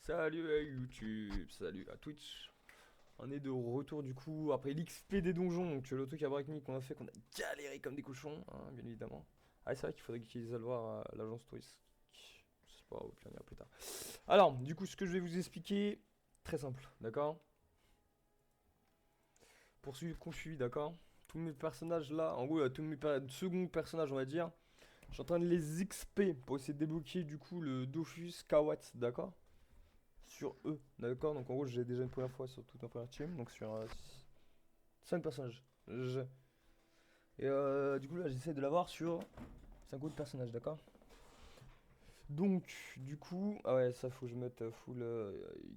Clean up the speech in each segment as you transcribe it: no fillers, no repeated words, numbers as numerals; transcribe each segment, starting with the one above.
Salut à YouTube, salut à Twitch. On est de retour du coup après l'XP des donjons, donc le truc à Breakme qu'on a fait, qu'on a galéré comme des cochons, hein, bien évidemment. Ah c'est vrai qu'il faudrait qu'ils aillent voir l'agence touristique. C'est pas au pire, on ira plus tard. Alors, du coup ce que je vais vous expliquer, très simple, d'accord. Pour celui qu'on suit, d'accord. Tous mes personnages là, en gros tous mes seconds personnages on va dire, je suis en train de les XP pour essayer de débloquer du coup le Dofus Kawat, d'accord. Sur eux, d'accord. Donc en gros j'ai déjà une première fois sur toute ma première team, donc sur 5 personnages. Et du coup là j'essaie de l'avoir sur 5 autres personnages, d'accord. Donc du coup, ah ouais ça faut que je mette full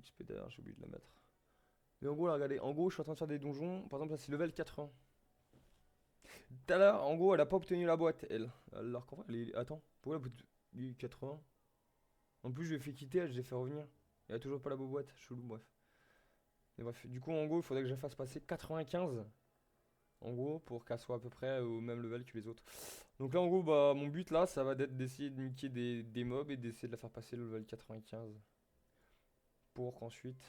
XP d'ailleurs, j'ai oublié de la mettre. Mais en gros là regardez, en gros je suis en train de faire des donjons, par exemple là c'est level 80. Tout à l'heure en gros elle a pas obtenu la boîte elle. Alors qu'en vrai elle est... Attends, pourquoi elle a 80? En plus je l'ai fait quitter, je l'ai fait revenir. Elle a toujours pas la boîte, chelou, bref. Et bref, du coup en gros il faudrait que je la fasse passer 95. En gros, pour qu'elle soit à peu près au même level que les autres. Donc là, en gros, bah, mon but là, ça va être d'essayer de niquer des mobs et d'essayer de la faire passer le level 95. Pour qu'ensuite,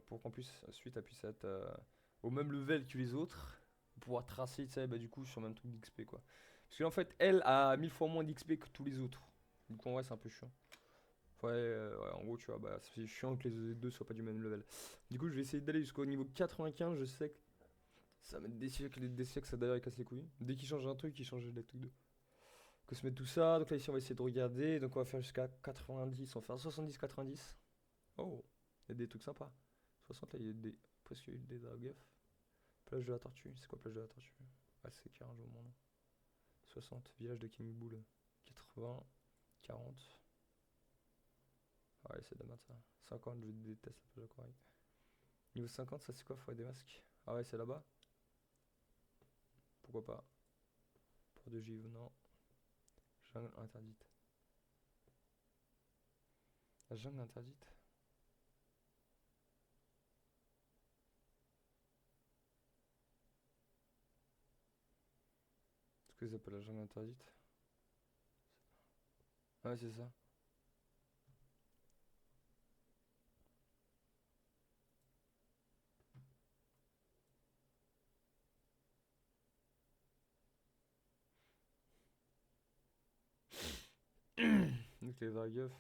pour qu'en plus, ensuite, elle puisse être au même level que les autres. Pour pouvoir tracer, tu sais, bah, du coup, sur le même truc d'XP quoi. Parce qu'en fait, elle a 1000 fois moins d'XP que tous les autres. Du coup, en vrai, c'est un peu chiant. Ouais, ouais, en gros, tu vois, bah, c'est chiant que les deux soient pas du même level. Du coup, je vais essayer d'aller jusqu'au niveau 95. Je sais que ça va être des siècles, ça d'ailleurs il casse les couilles. Dès qu'il change un truc, il change les trucs de. Que se mettre tout ça. Donc là ici on va essayer de regarder. Donc on va faire jusqu'à 90. On va faire 70-90. Oh, il y a des trucs sympas. 60 là, il y a des. Presque des Dragueuf. Plage de la Tortue. C'est quoi plage de la Tortue? Ah c'est Carinjo mon nom. 60, village de King Bull. 80, 40. Ah ouais, c'est de la merde ça. 50, je déteste la plage aquatique. Niveau 50, ça c'est quoi? Faut des masques. Ah ouais, c'est là-bas. Pourquoi pas? Pour de givre, non. Jungle interdite. La jungle interdite? Est-ce que ça s'appelle la jungle interdite? Ah ouais, c'est ça. Donc les Dragueuf,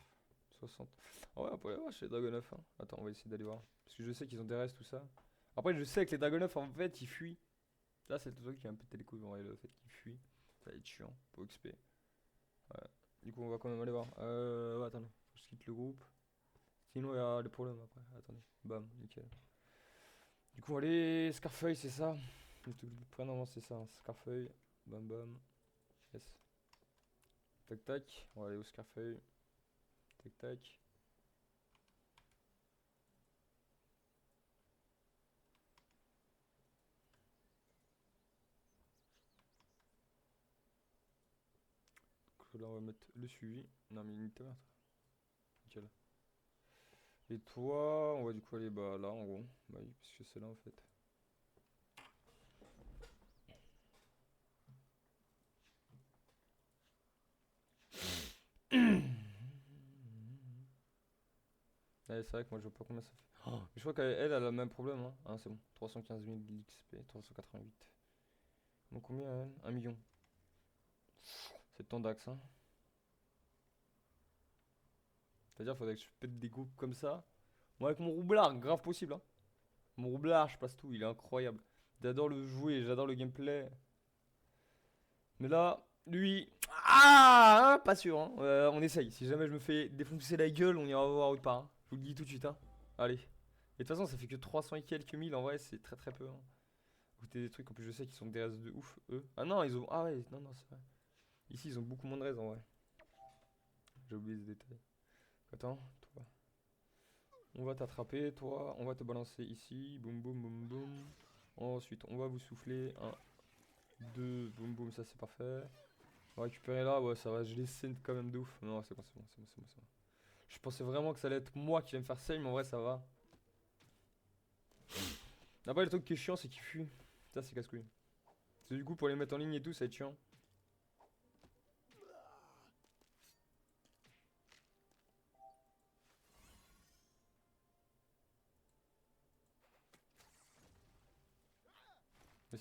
60. Ah ouais, on pourrait voir chez les Dragoneuf. Hein. Attends, on va essayer d'aller voir. Parce que je sais qu'ils ont des restes, tout ça. Après, je sais que les Dragoneuf, en fait, ils fuient. Là, c'est le truc qui a un peu pété les couilles, en vrai, le fait qu'ils fuient. Ça va être chiant pour XP. Ouais. Du coup, on va quand même aller voir. Ouais, attendez. Faut que je quitte le groupe. Sinon, il y a des problèmes après. Attendez. Bam, nickel. Du coup, allez, Scarfeuille, c'est ça. Le truc le prénom, c'est ça. Hein. Scarfeuille. Bam, bam. Yes. Tac, tac. On va aller au Scarfeuille. Tac, tac. Donc là, on va mettre le suivi. Non, mais une toi. Nickel. Et toi, on va du coup aller bah, là en gros. Bah oui, parce que c'est là en fait. Ouais, c'est vrai que moi je vois pas combien ça fait. Oh, mais je crois qu'elle a le même problème. Hein, ah, c'est bon. 315 000 d'XP, 388. Donc combien elle? 1 million. C'est tant d'axes. Hein. C'est-à-dire faudrait que je pète des groupes comme ça. Moi avec mon roublard, grave possible. Hein. Mon roublard, je passe tout, il est incroyable. J'adore le jouer, j'adore le gameplay. Mais là, lui. Ah hein, pas sûr, hein. On essaye. Si jamais je me fais défoncer la gueule, on ira voir autre part. Hein. Je vous le dis tout de suite. Hein. Allez. Et de toute façon, ça fait que 300 et quelques mille. En vrai, c'est très très peu. Hein. Écoutez des trucs, en plus, je sais qu'ils sont des restes de ouf, eux. Ah non, ils ont. Ah ouais, non, non, c'est vrai. Ici, ils ont beaucoup moins de restes en vrai. J'ai oublié ce détail. Attends, toi. On va t'attraper, toi. On va te balancer ici. Boum, boum, boum, boum. Ensuite, on va vous souffler. Un, deux, boum, boum, ça c'est parfait. On va récupérer là, ouais, ça va, je les scène quand même de ouf. Non, c'est bon, c'est bon, c'est bon, c'est bon, c'est bon. Je pensais vraiment que ça allait être moi qui allais me faire save, mais en vrai, ça va. Après, le truc qui est chiant, c'est qu'ils fuient. Ça, c'est casse-couille. Parce que du coup, pour les mettre en ligne et tout, ça va être chiant.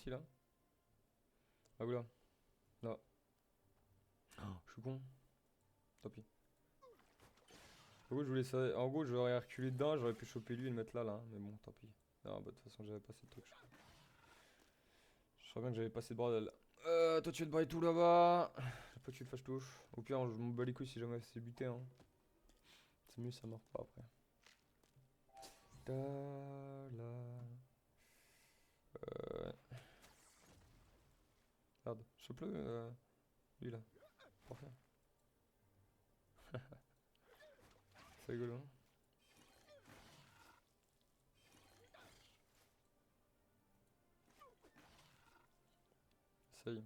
ici là. Ah oula. Là. Oh, je suis con. Tant pis. En gros, je voulais ça. En gros, j'aurais reculé dedans, j'aurais pu choper lui et le mettre là, là. Mais bon, tant pis. Non, bah de toute façon, j'avais pas assez de trucs. Je crois bien que j'avais pas assez de bordel. Toi, tu vas te barrer tout là-bas. J'ai pas que tu te fâches touche. Au pire, je m'en bats les couilles si jamais c'est buté, hein. C'est mieux, ça meurt pas après. Ta la. Merde, chope-le, lui là. Parfait. C'est rigolo, hein. Ça y est.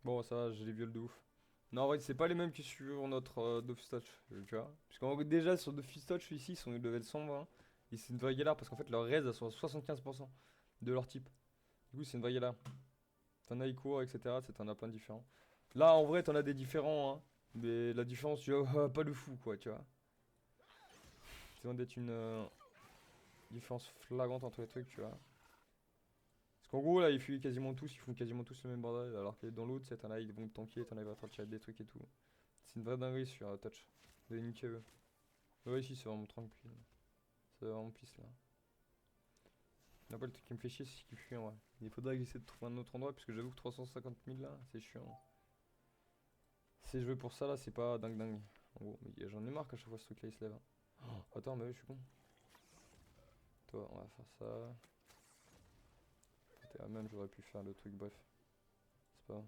Bon, ça va, j'ai les viols de ouf. Non, en vrai, c'est pas les mêmes que sur notre Dofus Touch, tu vois. Parce qu'en gros, déjà, sur Dofus Touch, ici, ils sont level 120. Et c'est une vraie galère parce qu'en fait, leur raise, elles sont à 75% de leur type. Du coup, c'est une vraie galère. T'en as, ils courent, etc. T'en as plein de différents. Là, en vrai, t'en as des différents, hein. Mais la différence, tu vois, pas de fou, quoi, tu vois. C'est loin d'être une différence flagrante entre les trucs, tu vois. Parce qu'en gros, là, ils fuient quasiment tous, ils font quasiment tous le même bordel. Alors que dans l'autre, c'est t'en as, ils vont te tanker, t'en as, ils vont te tirer des trucs et tout. C'est une vraie dinguerie sur Touch. Vous avez niqué eux. Ouais, ici, c'est vraiment tranquille. C'est vraiment pisse là. Après, le truc qui me fait chier, c'est qu'il fuit en vrai. Il faudrait que j'essaie de trouver un autre endroit, parce que j'avoue que 350 000 là, c'est chiant. Si je veux pour ça là, c'est pas dingue dingue. En gros, mais j'en ai marre qu'à chaque fois ce truc là il se lève, hein. Oh, attends, mais oui, je suis con. Toi, on va faire ça. Peut-être même j'aurais pu faire le truc, bref. C'est pas.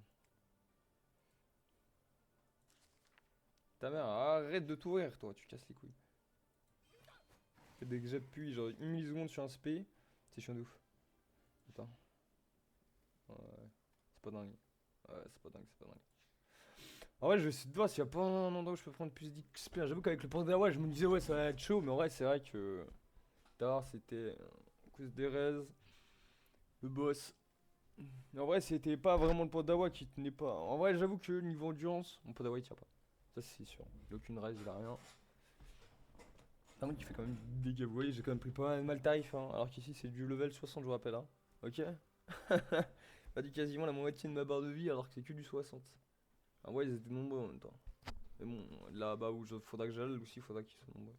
Ta mère, arrête de t'ouvrir, toi, tu casses les couilles. Et dès que j'appuie, genre une milliseconde sur un SP, c'est chiant de ouf. Attends. Ouais, c'est pas dingue. Ouais, c'est pas dingue, c'est pas dingue. En vrai, je vais essayer de voir s'il y a pas un endroit où je peux prendre plus d'XP. J'avoue qu'avec le panda, ouais, je me disais, ouais, ça va être chaud, mais en vrai, c'est vrai que. Tard, c'était à cause d'Erez, le boss. Mais en vrai, c'était pas vraiment le Padawa qui tenait pas. En vrai, j'avoue que niveau endurance, mon Padawa il tient pas. Ça, c'est sûr. Il a aucune raise, il a rien. Par contre, il fait quand même des dégâts. Vous voyez, j'ai quand même pris pas mal tarif, hein. Alors qu'ici, c'est du level 60, je vous rappelle, hein. Ok. Pas dit quasiment la moitié de ma barre de vie, alors que c'est que du 60. En vrai, ils étaient nombreux en même temps. Mais bon, là-bas où il faudra que j'aille aussi, il faudra qu'ils soient nombreux.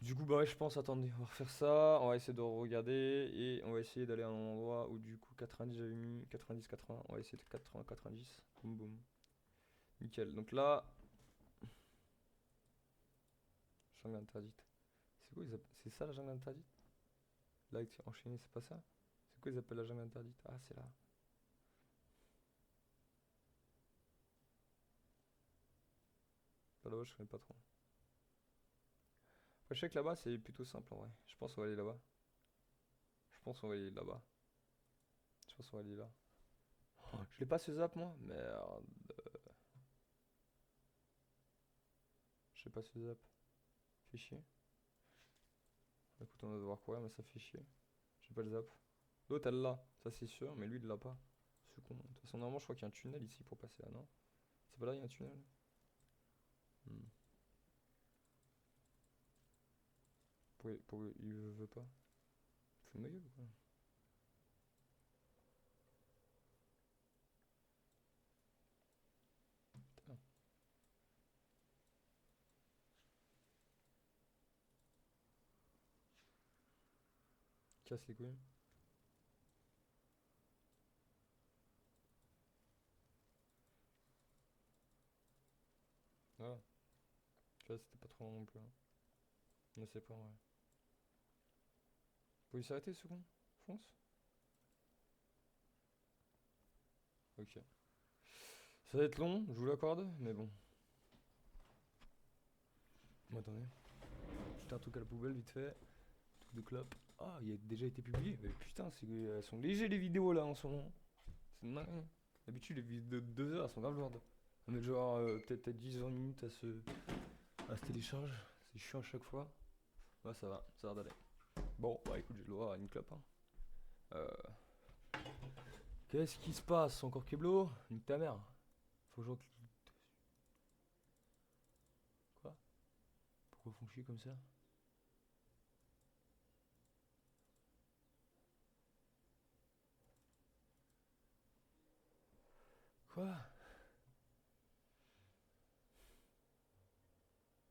Du coup, bah ouais, je pense, attendez, on va refaire ça, on va essayer de regarder et on va essayer d'aller à un endroit où du coup 90 j'avais mis 90-80, on va essayer de 80-90, boum boum, nickel. Donc là, jungle interdite. C'est quoi c'est ça la jungle interdite? Là, avec enchaîné, c'est pas ça? C'est quoi ils appellent la jungle interdite? Ah, c'est là. Pas là-bas, je connais pas trop. Après, je sais que là-bas, c'est plutôt simple en vrai. Je pense qu'on va aller là-bas. Je pense qu'on va aller là-bas. Je pense qu'on va aller là. Oh, je l'ai pas ce zap moi? Merde. Je sais pas ce zap. Fait chier. Écoute, on va devoir courir, mais ça fait chier. J'ai pas le zap. L'autre elle l'a, ça c'est sûr, mais lui il l'a pas. C'est con. De toute façon, normalement, je crois qu'il y a un tunnel ici pour passer là, non? C'est pas là, il y a un tunnel? Hmm. Pourquoi il veut pas? Fais ma gueule ou quoi? Putain, casse les couilles. Ah, tu vois, c'était pas trop long non plus, hein. Ne sais pas, ouais. Faut s'arrêter ce con? Fonce? Ok. Ça va être long, je vous l'accorde, mais bon. Bon, attendez. Jeter un truc à la poubelle vite fait. Truc de clope. Ah, il a déjà été publié. Mais putain, elles sont légers les vidéos là en ce moment. C'est dingue. D'habitude, les vidéos de 2 heures elles sont grave lourdes. On met genre peut-être à 10-20 minutes à se télécharge. C'est chiant à chaque fois. Ouais, ça va d'aller. Bon, bah écoute, j'ai le droit à une clope, hein. Euh, Qu'est-ce qui se passe? Encore Keblo? Nique ta mère. Faut que j'en clique dessus. Quoi? Pourquoi font chier comme ça? Quoi?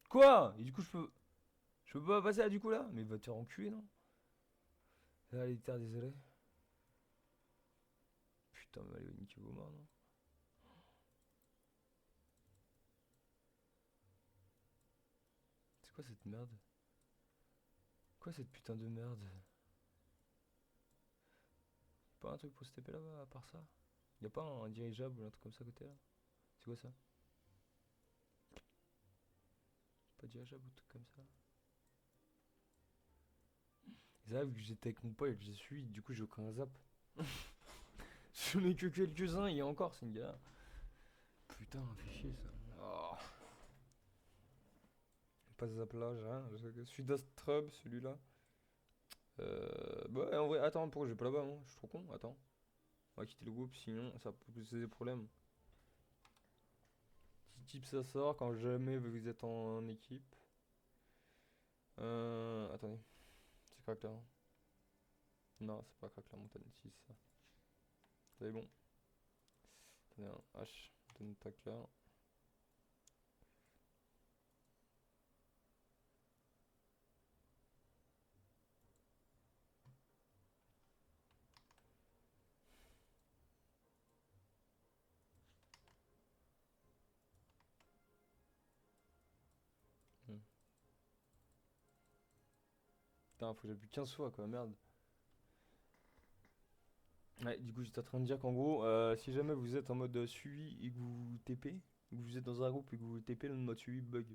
Quoi? Et du coup, je peux. Je peux pas passer là, du coup, là? Mais va te faire enculer, non? Là, les terres, désolé. Putain, mais allez, niquez vos morts, non? C'est quoi cette merde? Quoi cette putain de merde? Pas un truc pour se taper là-bas, à part ça? Y'a pas un dirigeable ou un truc comme ça à côté là? C'est quoi ça? Pas dirigeable ou un truc comme ça? C'est vrai, vu que j'étais avec mon pote et que je suis, du coup j'ai aucun zap. J'en ai que quelques-uns et encore, c'est une galère. Putain, fait chier ça. Oh. Pas de zap là, j'ai rien. Celui d'Astrub, celui-là. Bah en vrai, attends, pourquoi je vais pas là-bas, moi? Je suis trop con, attends. On va quitter le groupe, sinon ça peut poser des problèmes. Petit type ça sort quand jamais vous êtes en équipe. Attendez, c'est crack là. Non, c'est pas crack la montagne, si c'est ça. C'est bon. Attendez, un H, donne tac là. Hmm. Putain, faut que j'appuie 15 fois quoi, merde. Ouais, du coup, j'étais en train de dire qu'en gros, si jamais vous êtes en mode suivi et que vous TP, ou que vous êtes dans un groupe et que vous TP, le mode suivi bug.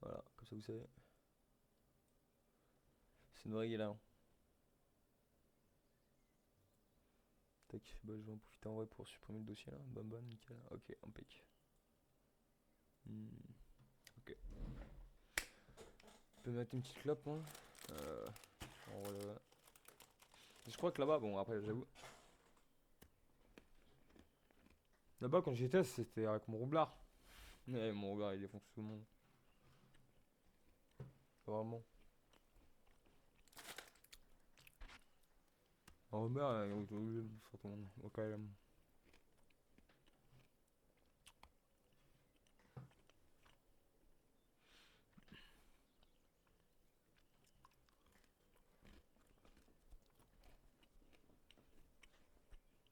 Voilà, comme ça vous savez. C'est une vraie galère. Tac, bah, je vais en profiter en vrai pour supprimer le dossier là. Bam bam, nickel. Ok, impec. Hmm, ok. Je peux mettre une petite clope, moi. Euh, en vrai, ouais. Je crois que là-bas, bon, après, j'avoue. Là-bas, quand j'étais, c'était avec mon roublard. Ouais, mon roublard, il défonce tout le monde. Vraiment. En roublard, il est obligé de faire tout le monde. Ok,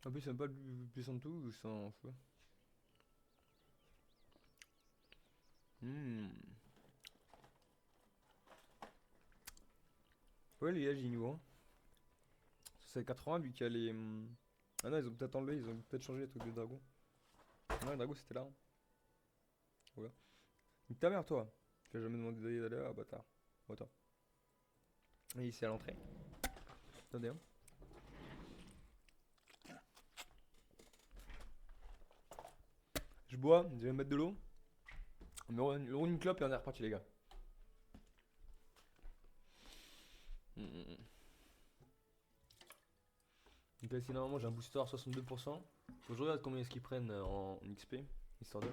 en plus, c'est même pas le plus puissant de tout, ou c'est un feu. Hmm. Ouais, les gars, j'ai hein. C'est 80 vu qu'il y a les. Ah non, ils ont peut-être enlevé, ils ont peut-être changé les trucs de dragon. Ouais, le dragon c'était là. Ouais. Nique ta mère, toi. Tu as jamais demandé d'aller là, bâtard. Attends. Et ici à l'entrée. Attendez, hein. Je bois, je vais mettre de l'eau. On me roule une clope et on est reparti, les gars. Hmm. Donc là, ici, normalement, j'ai un booster à 62%. Faut que je regarde combien est-ce qu'ils prennent en XP, histoire de.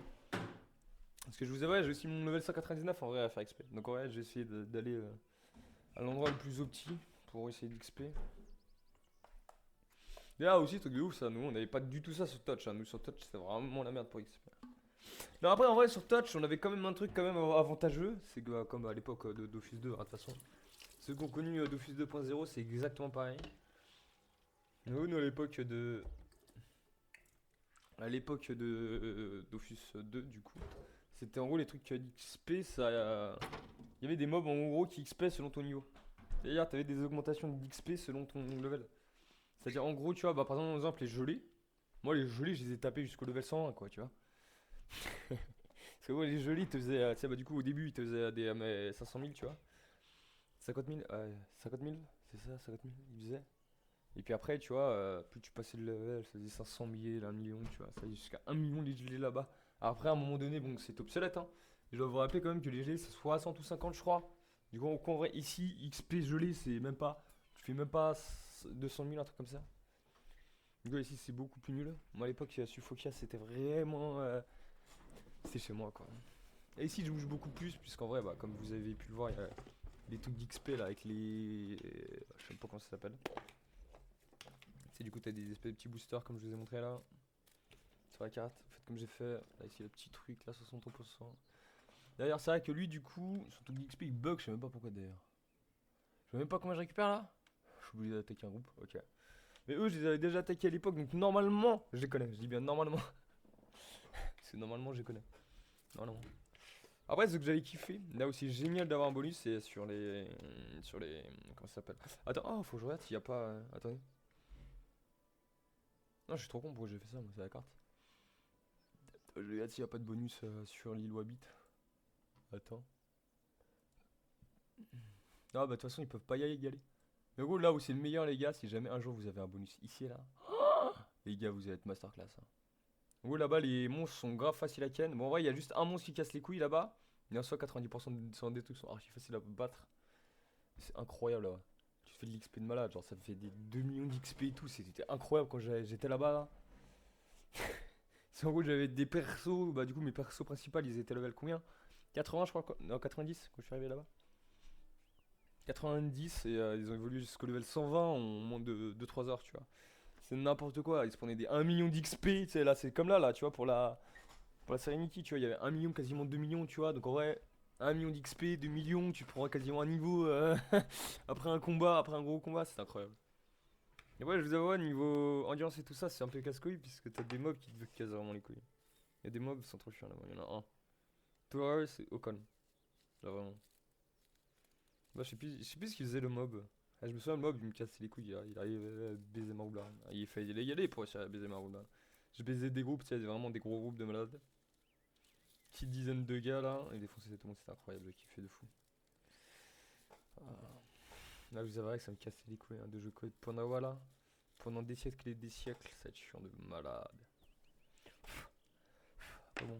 Parce que je vous avouerai, j'ai aussi mon level 199 en vrai à faire XP. Donc en vrai, j'ai essayé d'aller à l'endroit le plus opti pour essayer d'XP. Et là aussi, truc de ouf, ça, nous on avait pas du tout ça sur Touch. Hein. Nous sur Touch, c'était vraiment la merde pour XP. Non, après, en vrai, sur Touch, on avait quand même un truc quand même avantageux. C'est que, comme à l'époque de Dofus 2, hein, de toute façon. Ceux qui ont connu Dofus 2.0, c'est exactement pareil. Nous, à l'époque de. À l'époque de Dofus 2, du coup, c'était en gros les trucs d'XP, ça. Il y avait des mobs en gros qui XP selon ton niveau. C'est-à-dire, t'avais des augmentations d'XP selon ton level. C'est-à-dire, en gros, tu vois, bah, par exemple, les gelées. Moi, les gelées, je les ai tapés jusqu'au level 101, quoi, tu vois. Parce que, ouais, les gelées, ils te faisaient. Tu sais, bah, du coup, au début, ils te faisaient des 500 000, tu vois. 50 000, 50 000, c'est ça, 50 000, ils faisaient. Et puis après, tu vois, plus tu passais le level, ça faisait 500 000, 1 million, tu vois. Ça faisait jusqu'à 1 million les gelées là-bas. Après, à un moment donné, bon, c'est obsolète, hein. Je dois vous rappeler quand même que les gelées, c'est 60 ou 50, je crois. Du coup, en vrai, ici, XP gelé, c'est même pas. Tu fais même pas 200 000, un truc comme ça. Du coup, ici, c'est beaucoup plus nul. Moi, à l'époque, à Sufokia, c'était vraiment. C'était chez moi, quoi. Et ici, je bouge beaucoup plus, puisqu'en vrai, bah, comme vous avez pu le voir, il y a des trucs d'XP là, avec les. Je sais pas comment ça s'appelle. C'est du coup, t'as des espèces de petits boosters, comme je vous ai montré là. sur la carte. Faites comme j'ai fait. Là, ici, le petit truc, là, 63%. D'ailleurs, c'est vrai que lui, du coup, son taux d'XP il bug, je sais même pas pourquoi d'ailleurs. Je sais même pas combien je récupère là. Je suis obligé d'attaquer un groupe, ok. Mais eux, je les avais déjà attaqués à l'époque, donc normalement, je les connais. Je dis bien normalement. Parce que normalement, je les connais. Normalement. Après, ce que j'avais kiffé, là aussi génial d'avoir un bonus, c'est sur les. Sur les. Comment ça s'appelle? Attends, oh, faut que je regarde s'il y a pas. Attendez. Non, je suis trop con, pourquoi j'ai fait ça, moi, c'est la carte. Je regarde s'il y a pas de bonus sur l'île Wabit. Attends. Ah, bah, de toute façon, ils peuvent pas y aller, égaler. Mais gros, là où c'est le meilleur, les gars, si jamais un jour vous avez un bonus ici et là, les gars, vous allez être masterclass, hein. En gros, là-bas, les monstres sont grave faciles à ken. Bon, en vrai, il y a juste un monstre qui casse les couilles là-bas. Mais en soi, 90% des trucs sont archi faciles à battre. C'est incroyable là. Tu fais de l'XP de malade, genre ça me fait des 2 millions d'XP et tout. C'était incroyable quand j'étais là-bas là. C'est en gros, j'avais des persos. Bah, du coup, mes persos principaux ils étaient level combien? 80, je crois. Non, 90 quand je suis arrivé là-bas. 90 et ils ont évolué jusqu'au level 120 en moins de 2-3 heures, tu vois. C'est n'importe quoi. Ils se prenaient des 1 million d'XP. Tu sais, là, c'est comme là, tu vois, pour la Serenity, tu vois, il y avait 1 million, quasiment 2 millions, tu vois. Donc en vrai, 1 million d'XP, 2 millions, tu prends quasiment un niveau après un combat, après un gros combat, c'est incroyable. Et ouais, je vous avoue, niveau endurance et tout ça, c'est un peu casse-couille puisque t'as des mobs qui te cassent vraiment les couilles. Il y a des mobs qui sont trop chiants là-bas, il y en a un. Tower, c'est Ocon. Là vraiment. Bah, je sais plus ce qu'il faisait le mob. Ah, je me souviens, le mob il me cassait les couilles, il arrivait à baiser Maroubla. Ah, il fallait y aller pour essayer à baiser Maroubla. J'ai baisé des groupes, tu sais, vraiment des gros groupes de malades. Petite dizaine de gars là, et défoncer tout le monde, c'était incroyable, le kiff de fou. Ah. Là, je vous avouerai que ça me cassait les couilles hein, de jouer Code Panawa là. Pendant des siècles et des siècles, ça va être chiant de malade. Ah bon.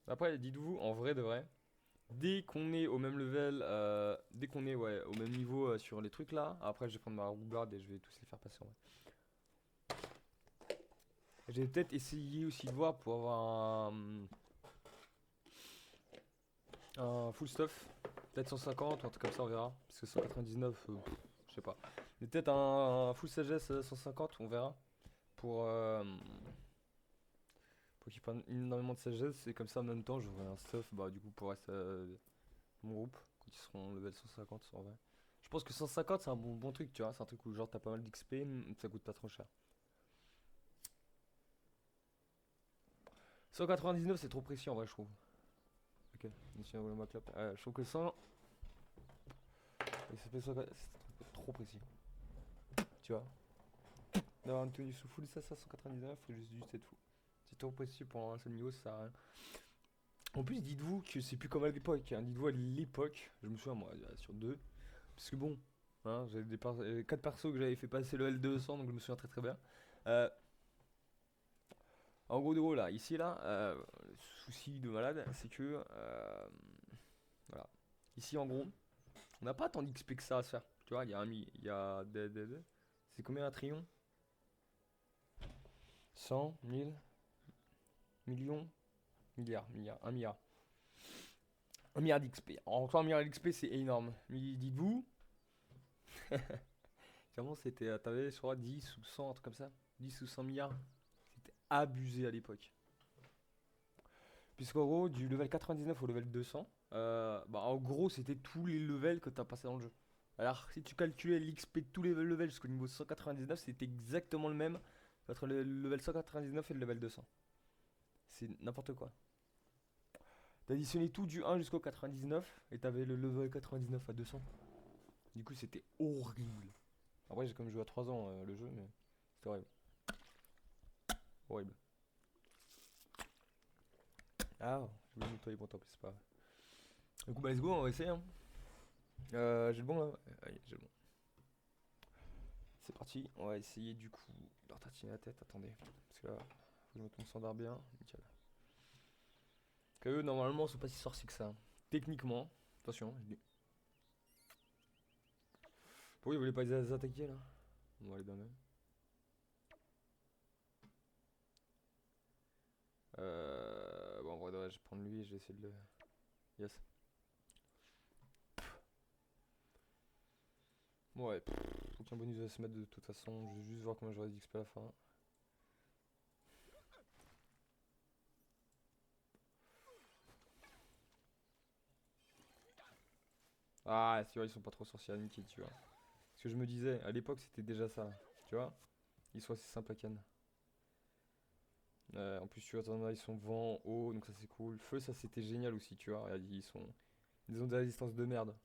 Après, dites-vous, en vrai de vrai, dès qu'on est au même level, dès qu'on est ouais, au même niveau sur les trucs là, après je vais prendre ma roubarde et je vais tous les faire passer en vrai. J'ai peut-être essayé aussi de voir pour avoir un full stuff. Peut-être 150 ou un truc comme ça, on verra. Parce que 199, je sais pas. Mais peut-être un full sagesse 150, on verra. Pour, euh, pour qu'ils prennent énormément de sagesse. Et comme ça, en même temps, j'aurai un stuff bah, du coup, pour rester mon groupe. Quand ils seront level 150, en vrai. Je pense que 150, c'est un bon truc, tu vois. C'est un truc où genre t'as pas mal d'XP, ça coûte pas trop cher. 199, c'est trop précis en vrai, je trouve. Ok, monsieur, ma clope. Je trouve que 100. C'est trop précis. Tu vois. D'avoir une tenue sous full, ça 199, faut juste du set fou. C'est trop précis pour un seul niveau, ça sert à rien. En plus, dites-vous que c'est plus comme à l'époque, hein. Dites-vous à l'époque, je me souviens moi, sur deux. Parce que bon, hein, j'avais 4 persos que j'avais fait passer le L200, donc je me souviens très très bien. Euh, en gros, de gros, là, ici, là, le souci de malade, c'est que. Voilà. Ici, en gros, on n'a pas tant d'XP que ça à se faire. Tu vois, il y a un mi. Il y a. C'est combien un trillion? 100, 1000, millions, milliards, un milliard. Un milliard d'XP. Encore un milliard d'XP, c'est énorme. Mais dites-vous, clairement, c'était. T'avais, je crois, 10 ou 100, un truc comme ça. 10 ou 100 milliards. C'était abusé à l'époque. Puisqu'en gros, du level 99 au level 200, bah en gros, c'était tous les levels que t'as passé dans le jeu. Alors, si tu calculais l'XP de tous les levels jusqu'au niveau 199, c'était exactement le même entre le level 199 et le level 200. C'est n'importe quoi. T'additionnais tout du 1 jusqu'au 99 et t'avais le level 99 à 200. Du coup, c'était horrible. Après, j'ai quand même joué à 3 ans le jeu, mais c'était horrible. Horrible. Ah, je voulais nettoyer pour tant pis, c'est pas grave. Du coup, bah, let's go, on va essayer, hein. J'ai le bon là? Ouais, j'ai le bon. C'est parti, on va essayer du coup de leur tartiner la tête. Attendez, parce que là, faut que je mette mon standard bien. Nickel. Que eux, normalement, sont pas si sorciers que ça. Techniquement, attention, je dis. Pourquoi ils voulaient pas les attaquer là? On va aller bien même. Bon, en vrai, je vais prendre lui et je vais essayer de le. Yes. Ouais, aucun bonus va se mettre de toute façon. Je vais juste voir combien j'aurai d'XP à la fin. Ah, c'est vrai, ils sont pas trop sorciers à niquer, tu vois. Ce que je me disais, à l'époque, c'était déjà ça, tu vois. Ils sont assez simples à ken. En plus, tu vois, t'en as, ils sont vent, eau, donc ça c'est cool. Feu, ça c'était génial aussi, tu vois. Regarde, ils ont des résistances de merde.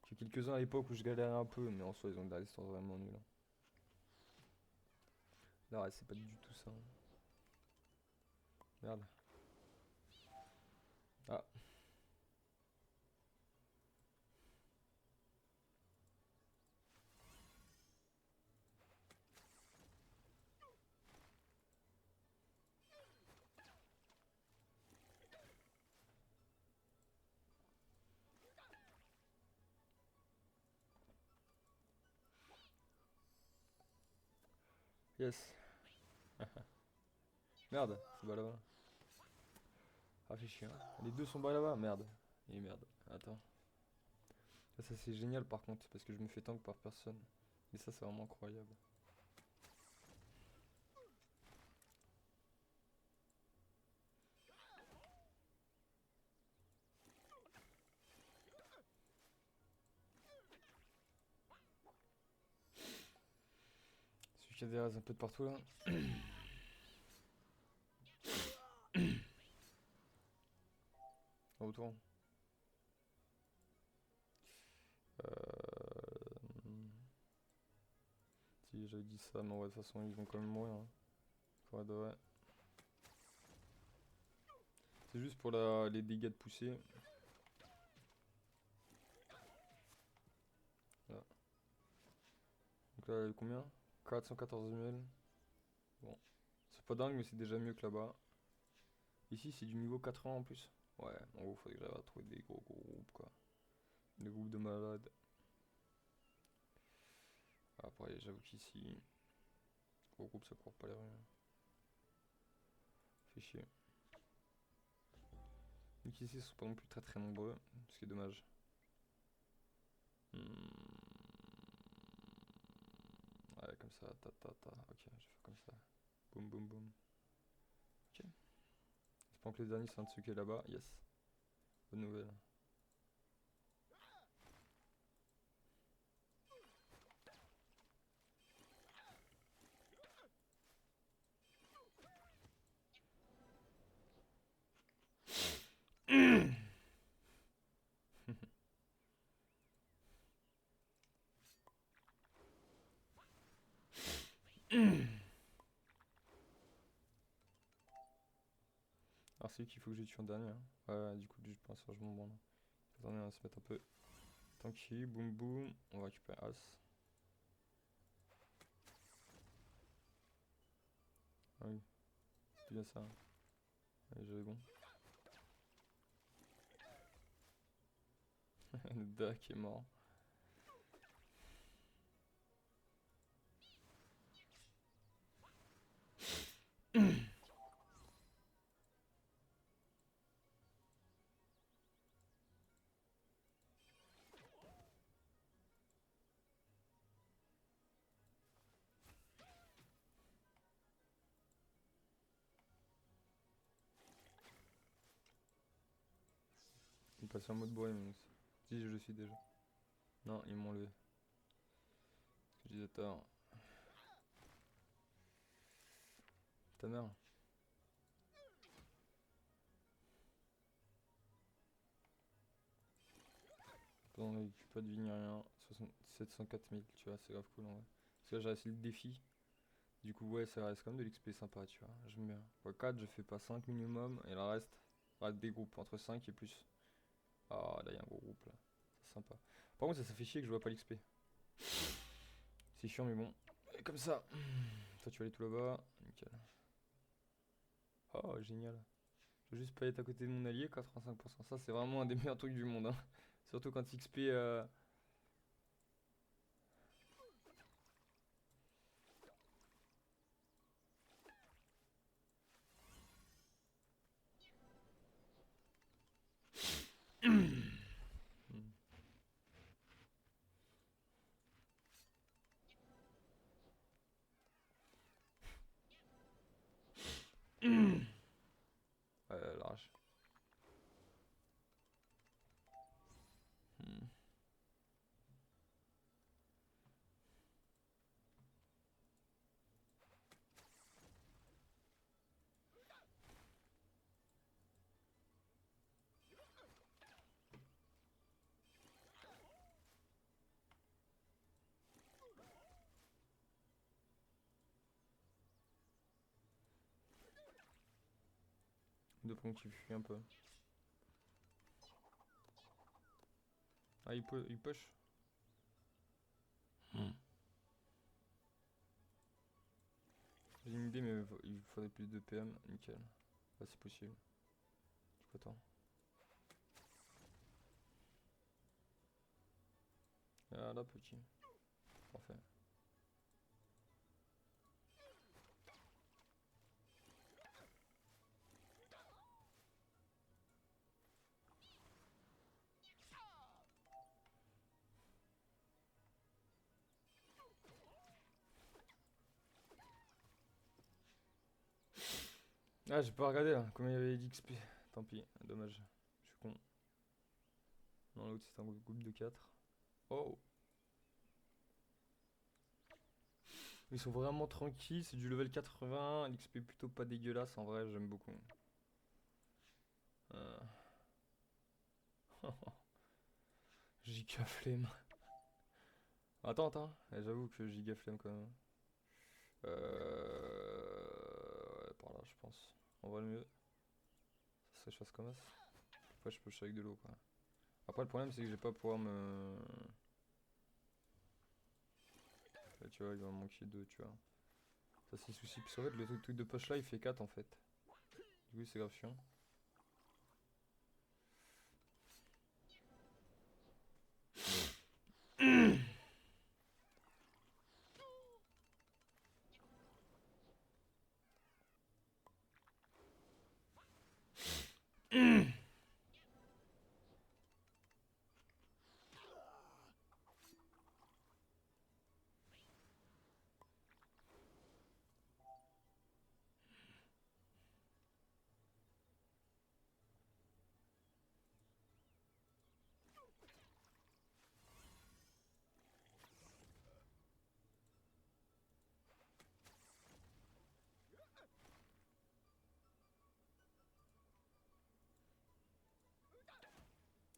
J'ai quelques-uns à l'époque où je galérais un peu, mais en soi, ils ont des résistances vraiment nulles, hein. Là, ouais, c'est pas du tout ça, hein. Merde. Ah, yes. Merde, c'est bas là-bas. Ah, fait chier, hein. Les deux sont bas là-bas, merde. Et merde, attends. Ça c'est génial par contre, parce que je me fais tank par personne. Et ça, c'est vraiment incroyable. Celui qui a des raises un peu de partout là. Autour. Si j'avais dit ça, mais ouais, de toute façon, ils vont quand même mourir, hein. Ouais, de vrai. C'est juste pour les dégâts de poussée. Là. Donc là, combien? 414 000. Bon. C'est pas dingue, mais c'est déjà mieux que là-bas. Ici, c'est du niveau 80 en plus. Ouais, en gros, faudrait que j'arrive à trouver des gros groupes, quoi. Des groupes de malades. Après, j'avoue qu'ici, gros groupe, ça court pas les rues, hein. Fait chier. Donc ici, ils sont pas non plus très très nombreux, ce qui est dommage. Ouais, comme ça, ta ta ta. Ok, je vais faire comme ça. Boum boum boum. Ok. J'espère que les derniers sont un Tsuke là-bas. Yes. Bonne nouvelle. Alors c'est lui qu'il faut que je tue en dernier, hein. Ouais, du coup, je pense que je m'en branle. Attendez, on va se mettre un peu tranquille. Boum boum. On va récupérer As. Ah oui, c'est bien ça. Allez, j'avais bon. Le Dak est mort. Il est passé en mode bohème. Si, je le suis déjà. Non, ils m'ont enlevé. Je disais tort. Ta mère. Attends, on récupère pas de vie ni rien. 704 000, tu vois, c'est grave cool en vrai. Parce que là, j'ai réussi le défi. Du coup, ouais, ça reste quand même de l'XP sympa, tu vois. J'aime bien. Pour 4, je fais pas 5 minimum. Et le reste des groupes entre 5 et plus. Ah, là, il y a un gros groupe là. C'est sympa. Par contre, ça fait chier que je vois pas l'XP. C'est chiant, mais bon. Et comme ça. Toi, tu vas aller tout là-bas. Nickel. Oh, génial. Je veux juste pas être à côté de mon allié, 85%. Ça, c'est vraiment un des meilleurs trucs du monde, hein. Surtout quand XP. L'arrache. Hmm. Deux points qui fuient un peu. Ah, il push. J'ai une idée, mais il faudrait plus de PM. Nickel. Là, c'est possible. Je suis content. Ah, là, petit. Parfait. Ah, j'ai pas regardé là. Combien il y avait d'XP. Tant pis, dommage. Je suis con. Non, l'autre c'est un groupe de 4. Oh! Ils sont vraiment tranquilles, c'est du level 80. L'XP plutôt pas dégueulasse, en vrai, j'aime beaucoup. Euh... Giga flemme. Attends. J'avoue que giga flemme quand même. Ouais, par là, je pense. On va le mieux. Ça serait chasse comme ça. Après, je peux avec de l'eau quoi. Après, le problème, c'est que j'ai pas pouvoir me. Là, tu vois, il va me manquer 2, tu vois. Ça, c'est le souci. Parce qu'en fait, le truc de push là, il fait 4 en fait. Du coup, c'est grave chiant.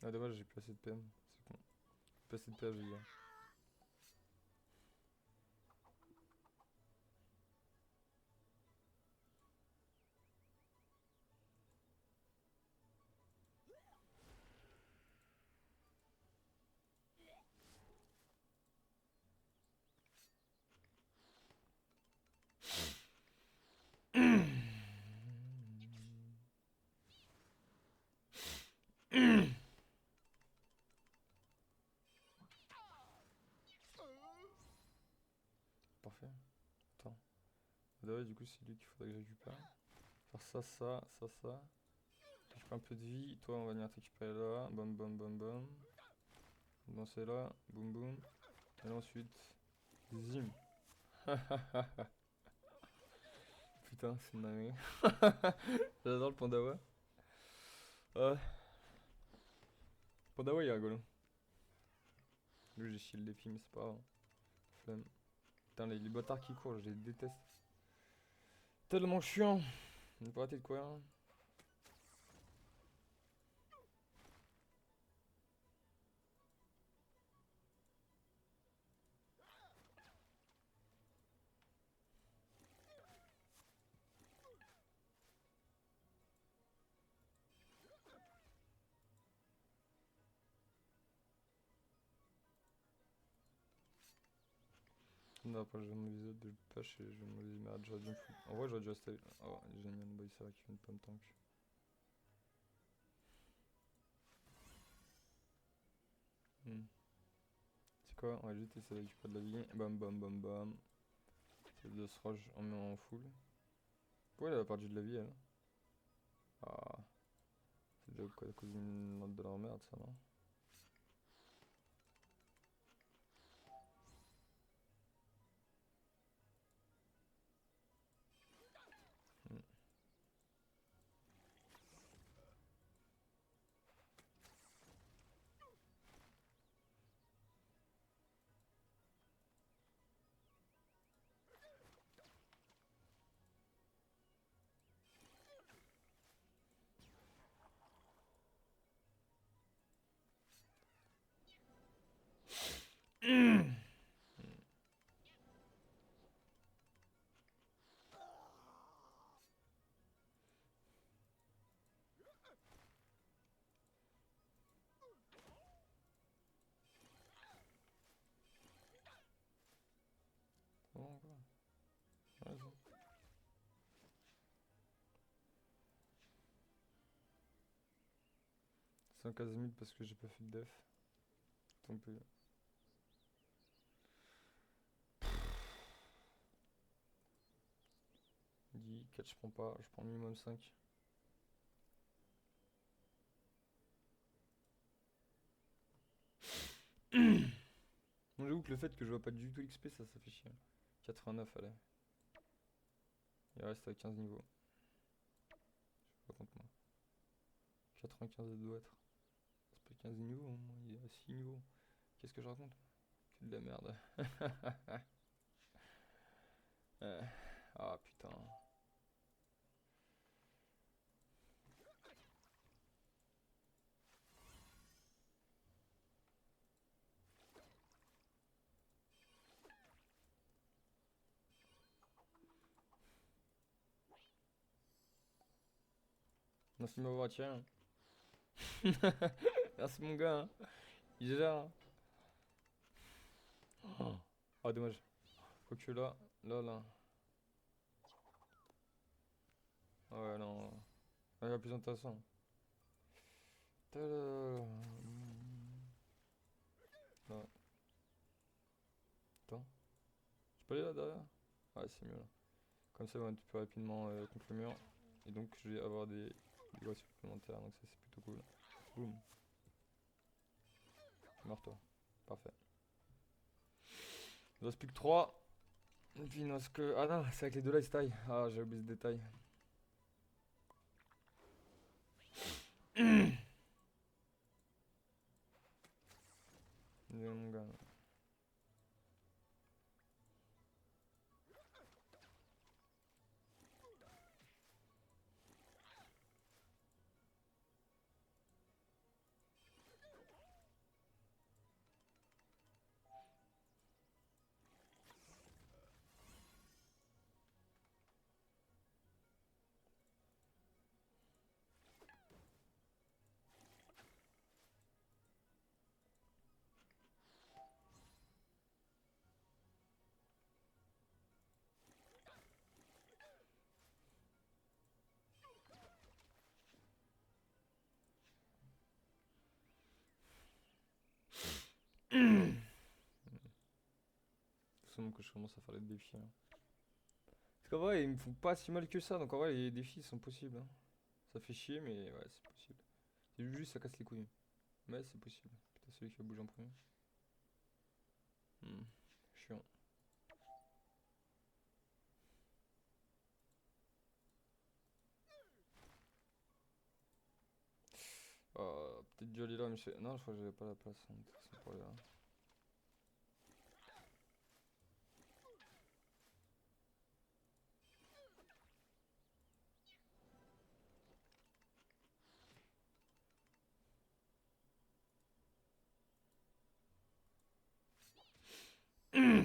Ah, dommage, j'ai plus assez de PM. C'est con. Pas assez de PM, je veux dire. Parfait. Attends. Ah ouais, du coup, c'est lui qu'il faudrait que je récupère. Faire ça. Récupère un peu de vie. Toi, on va venir te récupérer là. Bam. Lancer là. Boum. Et là, ensuite. Zim. Putain, c'est une dinguerie. J'adore le Pandawa. Ouais. Pandawa, il est rigolo. Lui, j'ai shield les films, c'est pas grave. Flemme. Putain, les bâtards qui courent, je les déteste. Tellement chiant. On peut arrêter de courir. Non, après, je vais m'amuser de push et je vais me dire, merde, j'aurais dû me foutre. En vrai, j'aurais dû rester. Oh, génial, bah, c'est vrai qu'il fait une pomme tank. Hmm. C'est quoi? On va juste essayer de récupérer de la vie. Bam. C'est de se rush en met en full. Pourquoi elle a perdu de la vie elle? Ah, C'est déjà quoi, à cause d'une note de leur merde, ça, non? Hmm. Bon, quoi. Vas-y. 115 000 parce que j'ai pas fait de def. Tant pis. 10, 4 je prends pas, je prends minimum 5. Bon, j'avoue que le fait que je vois pas du tout l'XP, ça fait chier. 89, allez. Il reste à 15 niveaux. Je sais pas contre moi. 95 ça doit être. C'est pas 15 niveaux, hein, moi, il est à 6 niveaux. Qu'est-ce que je raconte? Que de la merde. Ah putain. Merci de m'avoir attiré. Hein. Merci mon gars. Hein. Il gère. Hein. Oh. Ah dommage. Quoique là, là. Ah ouais non. Ah, il y a plus intéressant. Tada. Là. Attends. Je peux aller là derrière? Ouais c'est mieux là. Comme ça on va un petit peu rapidement contre le mur. Et donc je vais avoir des dégâts supplémentaires. Donc ça c'est plutôt cool. Boum. Meurs-toi. Parfait. Il ne reste plus que 3. Et puis il ne reste que... Ah non, c'est avec les deux là ils se taillent. Ah j'ai oublié ce détail. Désolé, mon gars. C'est bon que je commence à faire les défis. Hein. Parce qu'en vrai, ils me font pas si mal que ça. Donc en vrai, les défis sont possibles. Hein. Ça fait chier, mais ouais, c'est possible. C'est juste, ça casse les couilles. Mais c'est possible. Putain, celui qui va bouger en premier. Hmm, chiant. Peut-être dû aller là, mais non, je crois que j'avais pas la place. Hein, de toute façon, pour aller là. Hmm.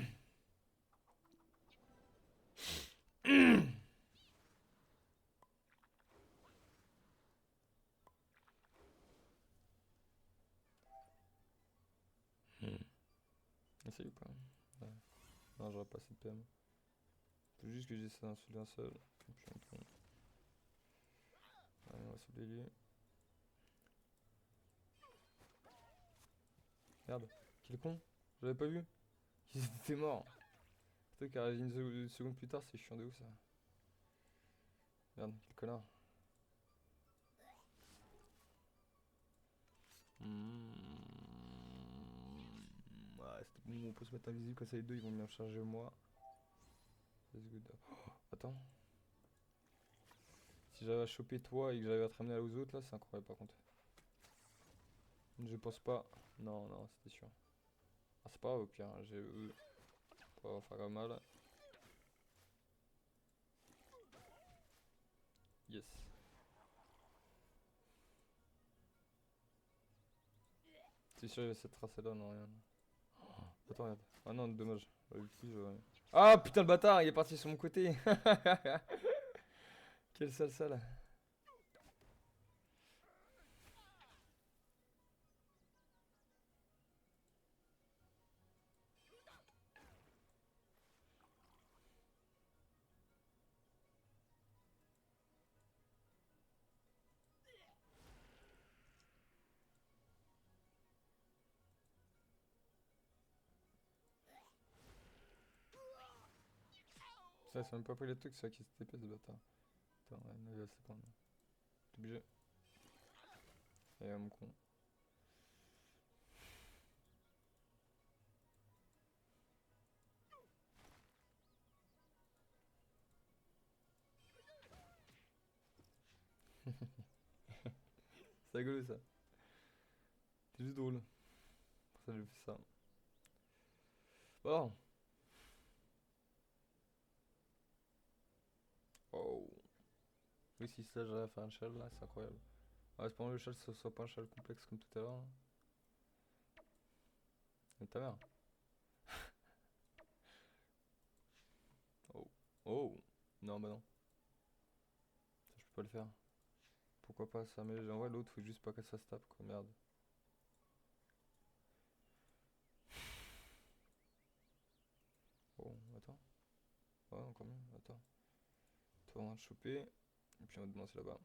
Essaye ou pas? Ouais. Non, j'aurais pas assez de PM. Faut juste que j'essaie d'en soulever un seul. Et puis on peut... Allez, on va soulever lui. Merde, quel con! J'avais pas vu! Ils étaient morts! Peut-être qu'à une seconde plus tard, c'est chiant de ouf ça. Merde, quel connard. Ouais, c'était bon, on peut se mettre invisible, comme ça les deux ils vont venir me charger moi. Let's go. Oh, attends. Si j'arrive à choper toi et que j'arrive à te ramener aux autres là, c'est incroyable par contre. Je pense pas. Non, non, c'était sûr. Ah, c'est pas grave au pire, hein, j'ai eux. Pas faire mal. Yes. C'est sûr, il y avait cette trace là, non, rien. Attends, regarde. Ah non, dommage. Avec lui, ah putain, le bâtard, il est parti sur mon côté. Quelle sale. Ça, c'est même pas pris les trucs, c'est ça qui se TP ce bâtard. Attends, ouais, il va se prendre. T'es obligé. Et mon con. C'est rigolo ça. C'est juste drôle. Pour ça, je fais ça. Bon. Oh. Oui, si ça, j'arrive à faire un shell là, c'est incroyable. Ouais, c'est pas le shell, ce soit pas un shell complexe comme tout à l'heure. Mais ta mère. Oh. Oh. Non, bah non. Ça, je peux pas le faire. Pourquoi pas ça? Mais en vrai, l'autre, faut juste pas que ça se tape quoi, merde. Oh, attends. Ouais, encore mieux, attends. Toi, on va te choper. Et puis on va te lancer là-bas.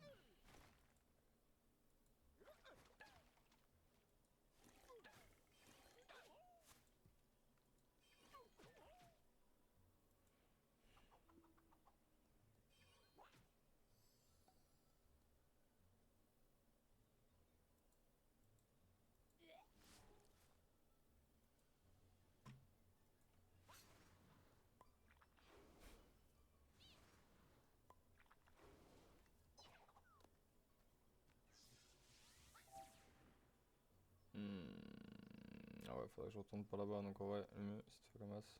Ah ouais, faudrait que je retourne par là-bas, donc en vrai, le mieux, c'est de faire comme as.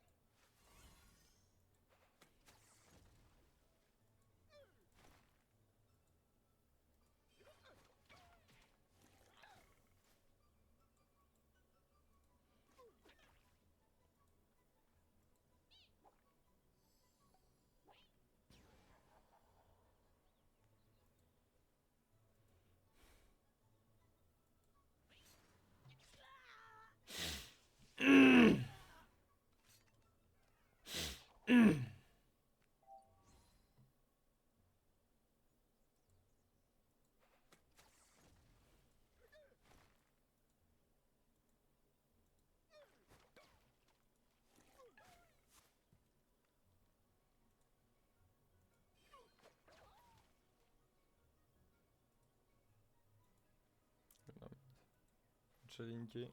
Chalinké.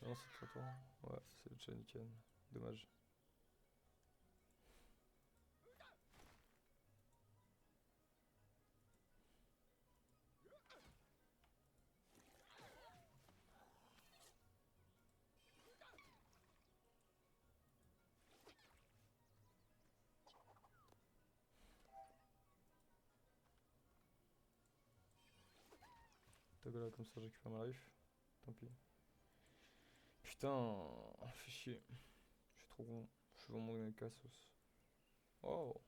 Non, c'est trop toi. Ouais, c'est le Chalinken. Dommage. Tac là, comme ça, je récupère ma life. Tant pis. Putain, fais chier. Je suis trop con. Je suis vraiment dans les cassos. Oh.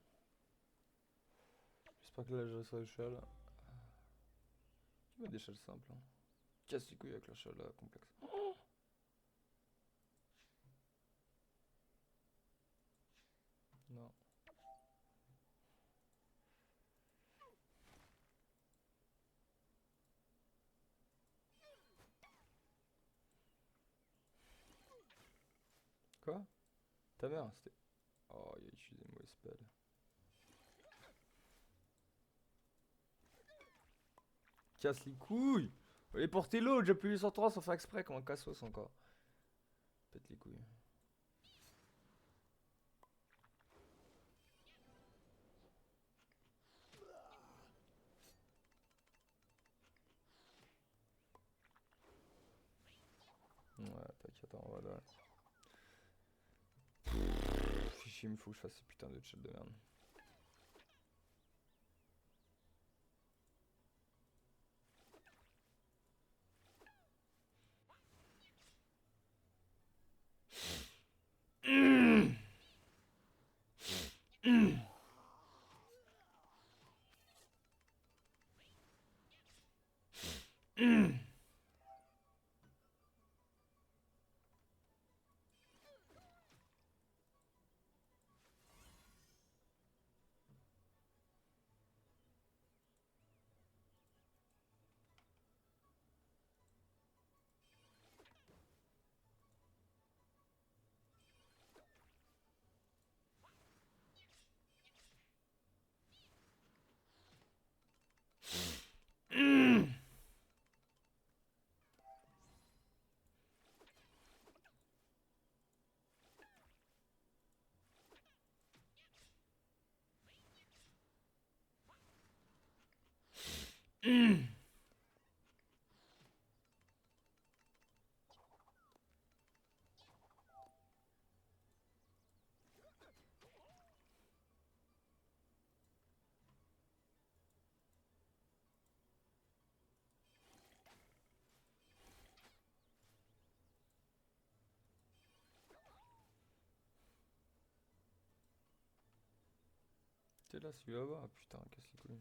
J'espère que là, je serai le shell. Il y a des shells simples. Hein. Casse les couilles avec la shell complexe. Non. Quoi? Ta mère, c'était. Oh, il a utilisé une mauvaise spell. Casse les couilles! Allez, portez l'autre, j'ai appuyé sur 3 sans faire exprès, comme un cassos encore. Pète les couilles. Ouais, t'inquiète, on va là. Fichier, il faut que je fasse ces putains de chat de merde. T'es là, celui là-bas. Ah, putain, casse les couilles.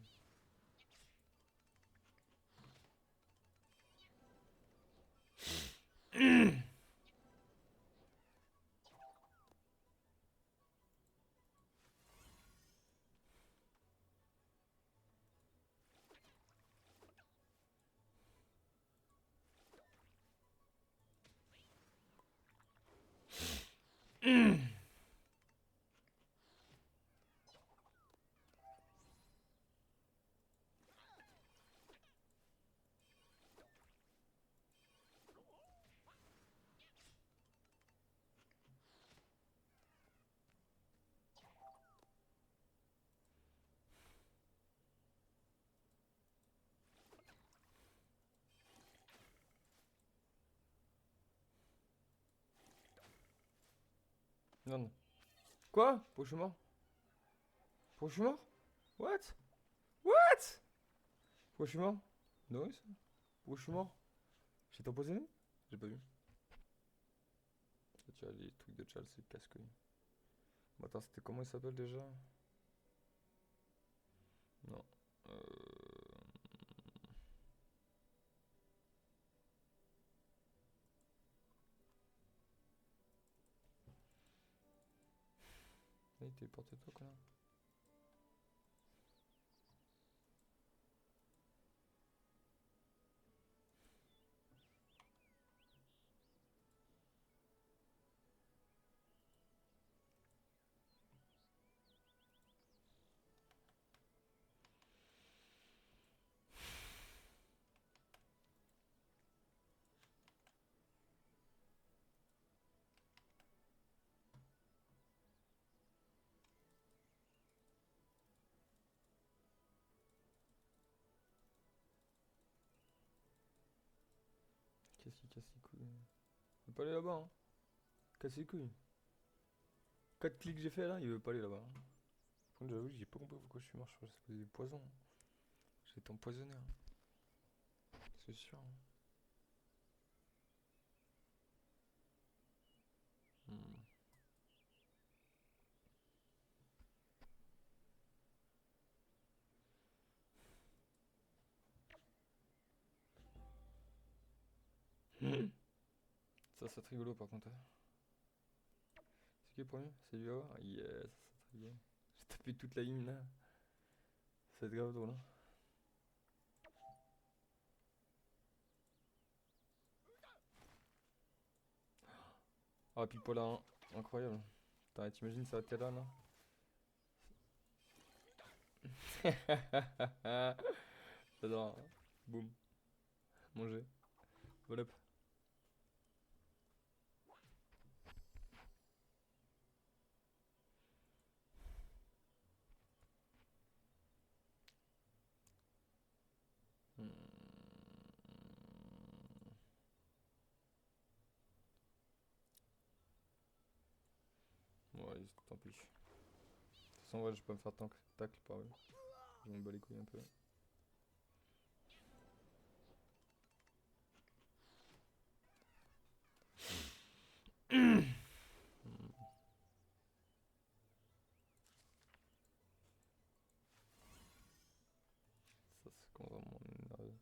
Non. Quoi? Pourquoi je suis mort? Pourquoi je suis mort? What? What? Pourquoi je suis mort? Non, ça. Pourquoi je suis mort? J'ai été empoisonné? J'ai pas vu. Tu as les trucs de Charles, c'est casse-couille. Bon, attends, c'était comment il s'appelle déjà? Non. Il était porté toi, connard. Qu'est-ce qui casse les couilles? Il veut pas aller là-bas, hein. Casse les couilles. 4 clics que j'ai fait là, il veut pas aller là-bas, hein. Par contre, j'avoue, j'ai pas compris pourquoi je suis mort. Je crois que c'est des poisons. J'ai été empoisonné, hein. C'est sûr, hein. Hmm. Ça, c'est rigolo par contre, hein. C'est qui le premier? C'est lui là-bas? Yes, ça c'est rigolo. J'ai tapé toute la ligne là. Ça va être grave drôle, hein. Ah, puis pas là, hein. Incroyable. Putain, t'imagines ça va là là? J'adore, hein. Boum. Manger. Voilà. Hmm. Ouais, tant pis. De toute façon, ouais, je peux me faire tacle par eux. Je m'en bats les couilles un peu. Ça, c'est quand vraiment énervé.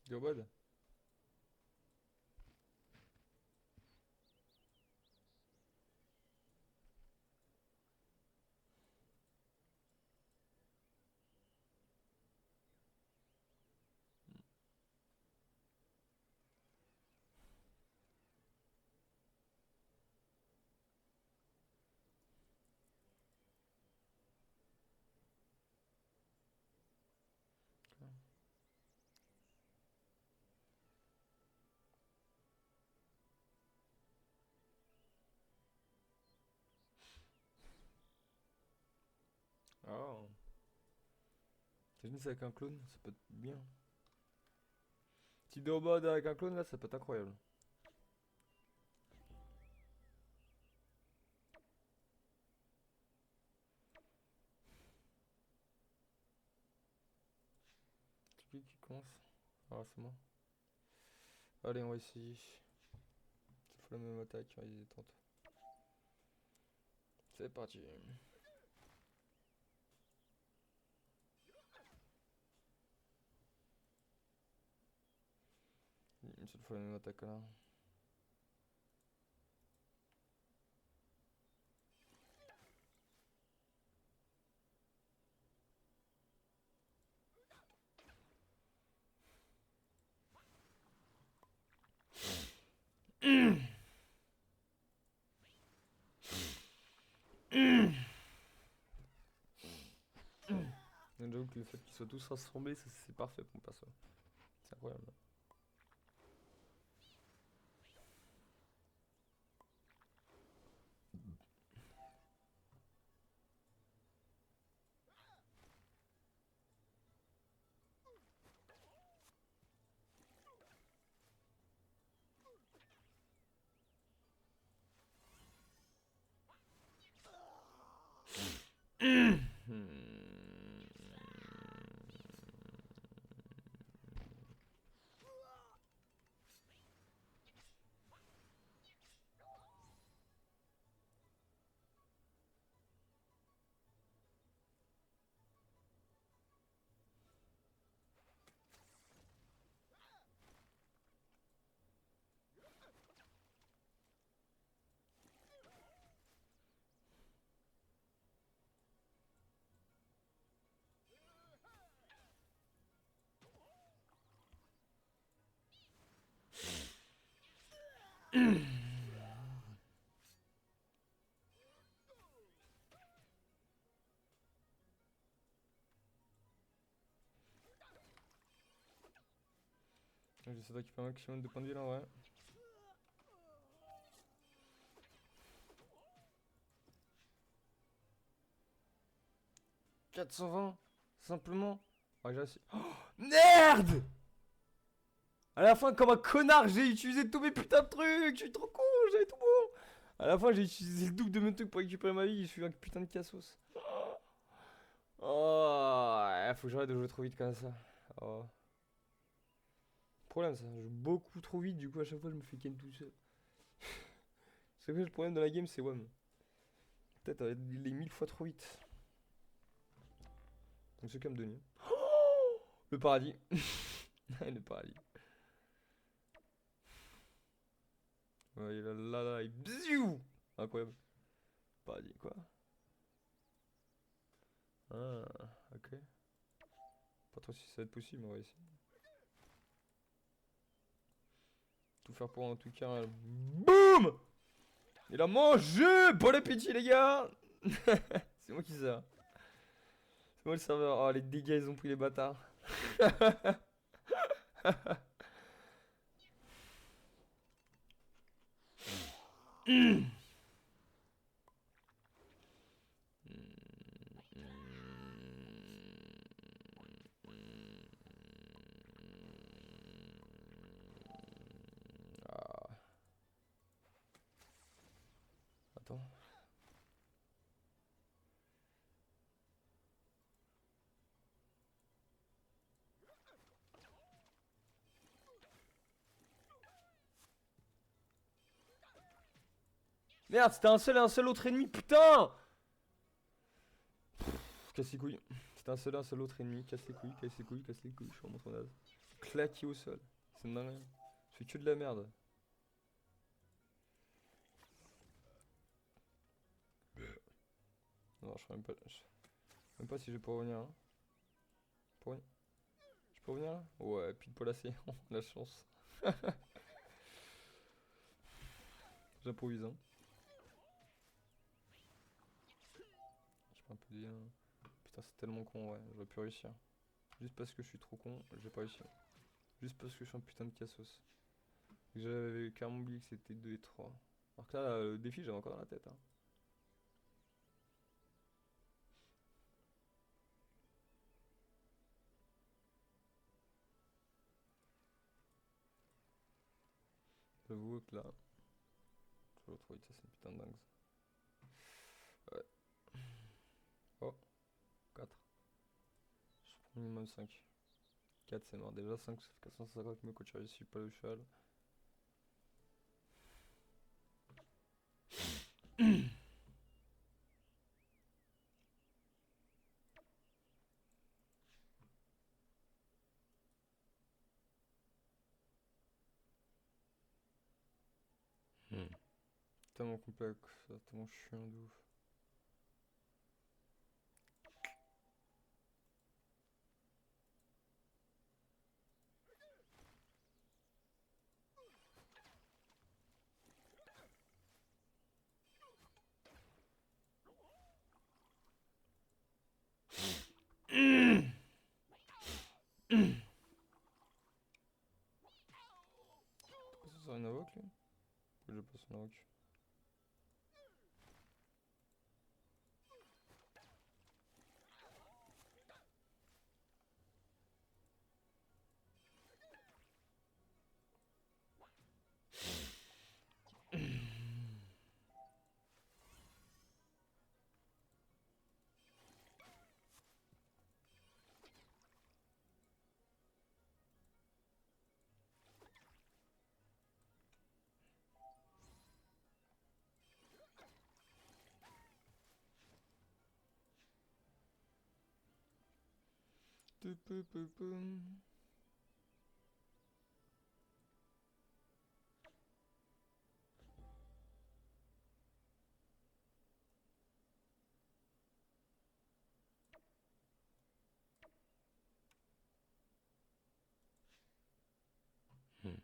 Go bad. Ah. T'imagines ça avec un clone, ça peut être bien. Petit Deobad avec un clone là, ça peut être incroyable. C'est qui commence? Ah, c'est moi. Allez, on va essayer. Cette fois la même attaque, vas-y, tente. C'est parti. Une seule fois la même attaque là. J'avoue que le fait qu'ils soient tous rassemblés, c'est parfait pour mon perso. C'est incroyable. J'essaie de récupérer un maximum de points de vie là, ouais. « 420 simplement. Ah, j'ai assez... Oh, merde! À la fin, comme un connard, j'ai utilisé tous mes putains de trucs. Je suis trop con, j'avais tout bon. À la fin, j'ai utilisé le double de mes trucs pour récupérer ma vie. Je suis un putain de cassos. Oh, ouais, faut que j'arrête de jouer trop vite comme ça. Oh. Problème ça, je joue beaucoup trop vite, du coup à chaque fois je me fais ken tout seul. C'est que le problème de la game, c'est WAM. Peut-être il est 1000 fois trop vite. Donc c'est comme Denis. Le paradis. Le paradis. Ouais, il est là, il bziou. Incroyable. Paradis, quoi. Ah, ok. Pas trop si ça va être possible, mais on va essayer. Tout faire pour en tout cas. BOUM! Il a mangé! Bon appétit, les gars! C'est moi qui sers. C'est moi le serveur. Oh, les dégâts, ils ont pris les bâtards. Ah, attends. Merde, c'était un seul et un seul autre ennemi, putain! Casse les couilles. C'était un seul autre ennemi. Casse les couilles, casse les couilles, casse les couilles. Je suis en montre naze. Claqué au sol. C'est malin. Je fais que de la merde. Non, je sais même pas. Je sais même pas si je vais pas revenir. Hein. Pour revenir. Je peux revenir là? Ouais, pile poil assez. La chance. J'improvise, hein. Je peux un peu dire. Putain, c'est tellement con, ouais. J'aurais pu réussir. Juste parce que je suis trop con, j'ai pas réussi. Juste parce que je suis un putain de cassos. J'avais carrément oublié que c'était 2 et 3. Alors que là, le défi, j'avais encore dans la tête. Hein. J'avoue que là, je retrouve ça, c'est une putain de dingue. Ouais. Oh, 4. Je prends minimum 5. 4, c'est mort. Déjà 5, ça fait 450 mais quand tu réussis pas le cheval. Tellement complexe, tellement chiant de ouf. T'es passé sur une invoque là? Pourquoi j'ai pas sur une invoque? Hmm.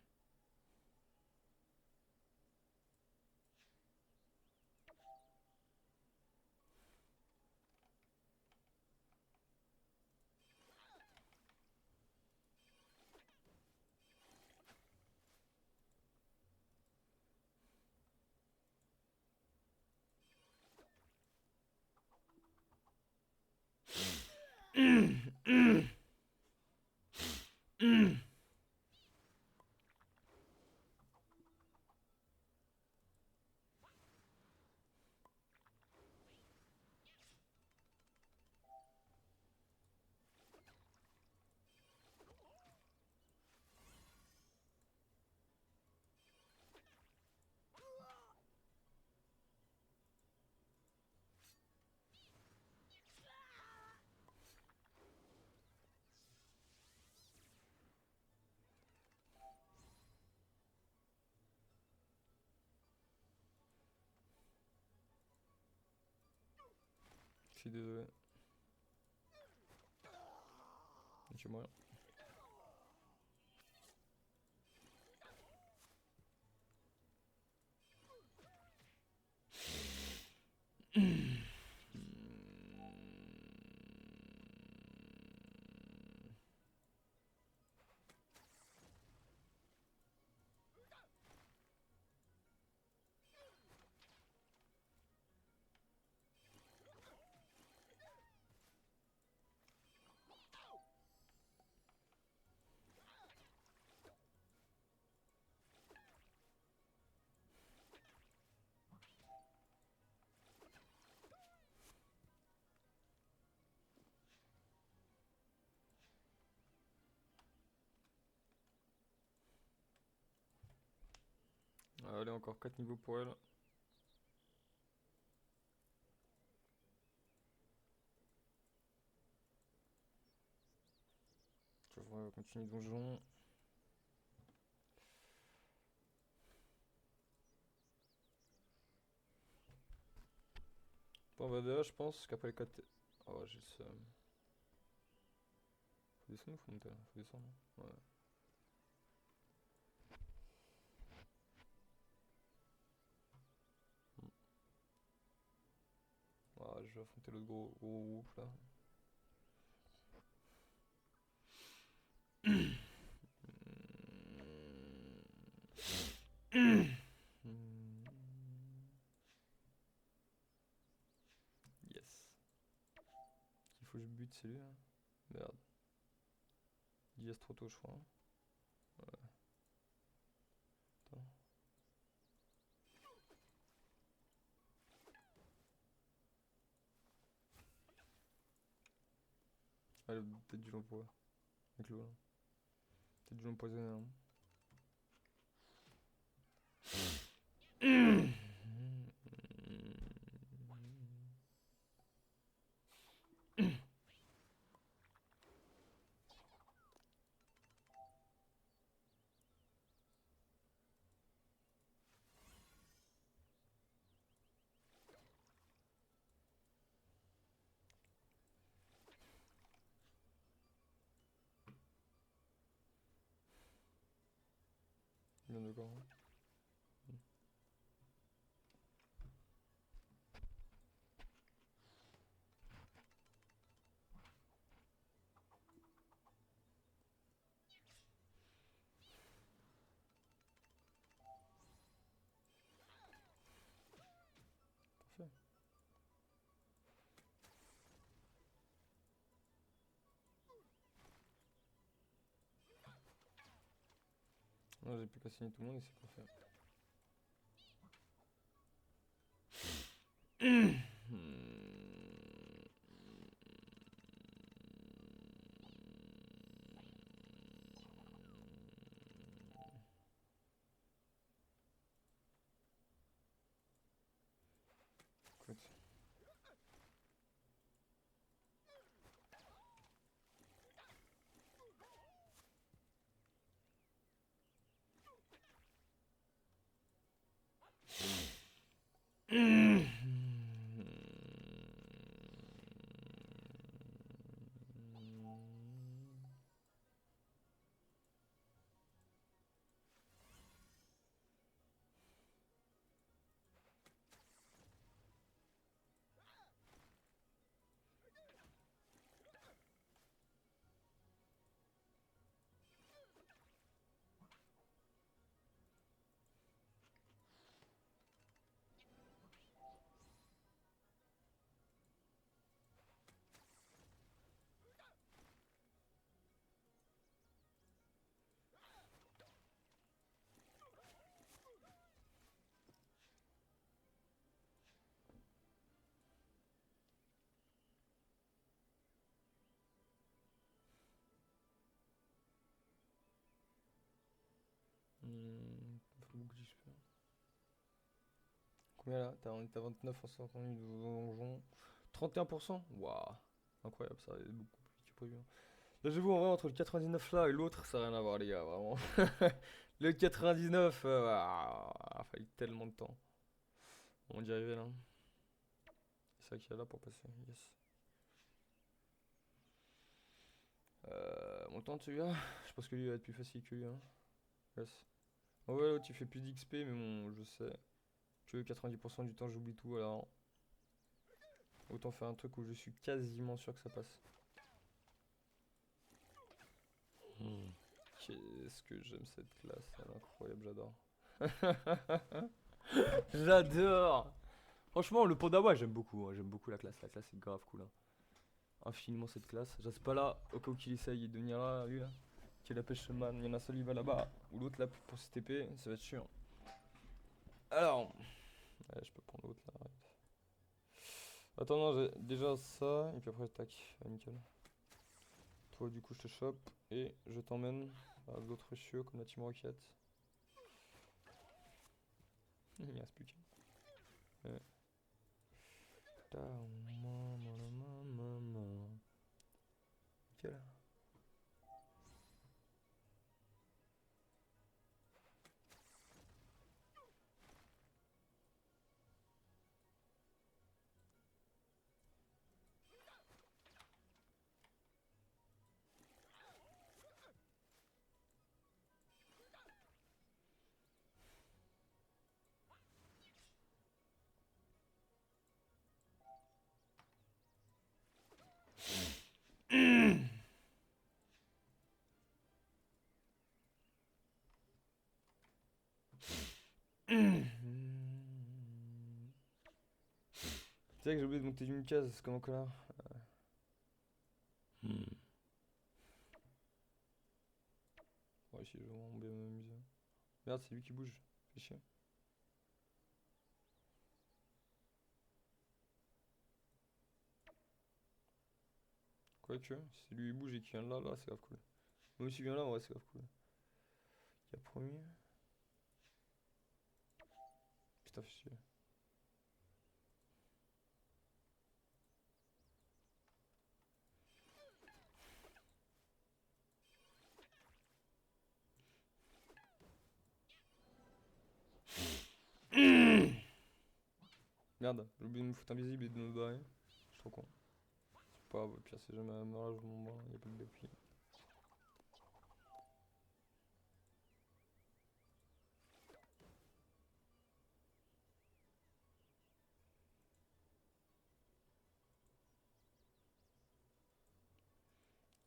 Je suis désolé. Je vais mourir. Allez, encore 4 niveaux pour elle. Je vais continuer donjon. Bon, on va déjà, je pense qu'après les 4. Ah ouais, j'ai ça. Faut descendre ou faut monter là? Faut descendre. Ouais. Ah, je vais affronter l'autre gros groupe là. Yes. Il faut que je bute, c'est lui là. Merde. Il est trop tôt, je crois. Ouais. Attends. Allez, peut-être du l'emploi. Avec l'eau là. Peut-être du l'empoisonné. Hein. Bien d'accord. Parfait. Non, j'ai plus qu'à signer tout le monde et c'est parfait. Écoute. Combien là? On est à 29 en sortant du donjon. 31%? Waouh. Incroyable, ça va être beaucoup plus vite que prévu, hein. Là, j'avoue, en vrai, entre le 99 là et l'autre, ça n'a rien à voir, les gars, vraiment. Le 99, fallu tellement de temps. On y arriver là. C'est ça qu'il y a là pour passer. Yes. On le tente celui-là. Je pense que lui va être plus facile que lui, hein. Yes. En vrai, l'autre il fait plus d'XP, mais bon, je sais que 90% du temps j'oublie tout, alors autant faire un truc où je suis quasiment sûr que ça passe. Qu'est-ce que j'aime cette classe, elle est incroyable, j'adore. J'adore. Franchement, le Pandawa, j'aime beaucoup, hein, j'aime beaucoup la classe. La classe est grave cool, hein. Infiniment cette classe. Je reste pas là, au cas où qu'il essaye de venir là, lui là. Qui est la pêcheman, il y en a un seul, il va là-bas, ou l'autre là pour se TP, ça va être chiant. Alors, ouais, je peux prendre l'autre là, arrête. Attends, non, j'ai déjà ça, et puis après, tac, nickel. Toi, du coup, je te chope, et je t'emmène à d'autres cieux comme la Team Rocket. Il reste plus qu'un. Ouais. Nickel. Tu sais que j'ai oublié de monter d'une case, c'est comme un connard. Ouais, ici, je vais vraiment bien m'amuser. Merde, c'est lui qui bouge. Fais chier. Quoique, si lui il bouge et qu'il vient là, c'est grave cool. Moi aussi, il vient là, ouais, c'est grave cool. Qui a promis? Putain, fais chier. Merde, j'ai oublié de me foutre invisible et de me barrer. Je suis trop con. C'est pas grave, au pire, c'est jamais un mirage de mon bras, y'a pas de depuis.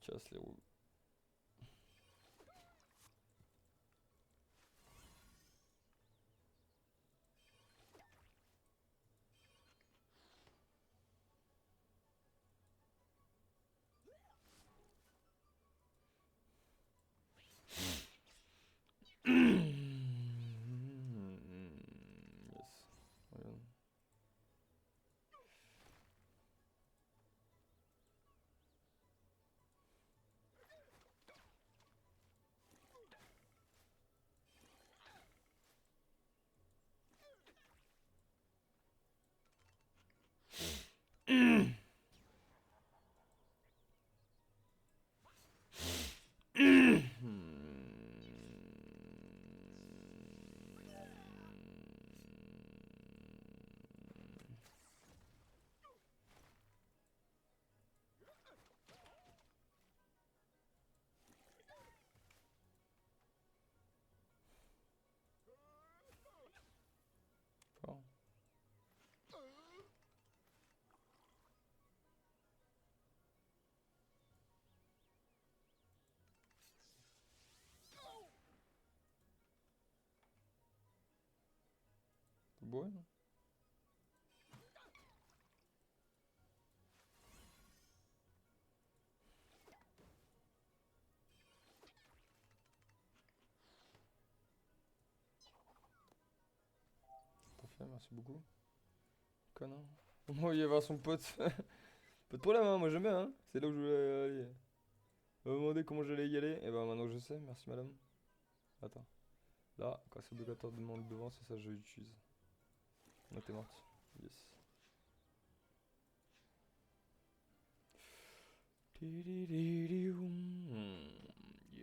Casse les roues. Yes. Regarde. Fort. T'es bourré, non? Parfait, merci beaucoup. Connard. Moi, il va y avoir son pote. Pas de problème, hein, moi j'aime bien, hein. C'est là où je voulais aller. On m'a demandé comment j'allais y aller. Et ben maintenant je sais, merci madame. Attends. Là, quand c'est obligatoire de demander devant, c'est ça que je l'utilise. Non, t'es morte. Yes. Yeah,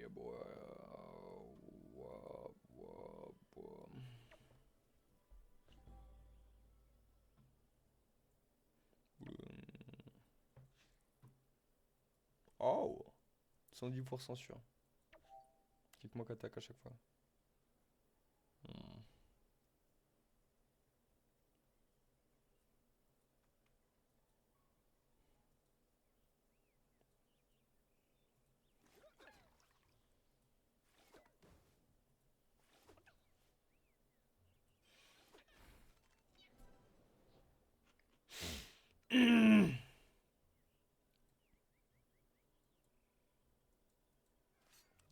boy. Wah, wah, wah. Oh! 110% sûr. Kick-moi qu'attaque à chaque fois. Hmm.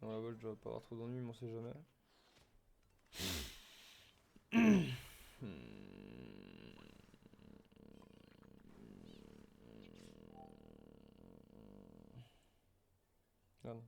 Dans la vol, je dois pas avoir trop d'ennuis, mais on sait jamais. Merde.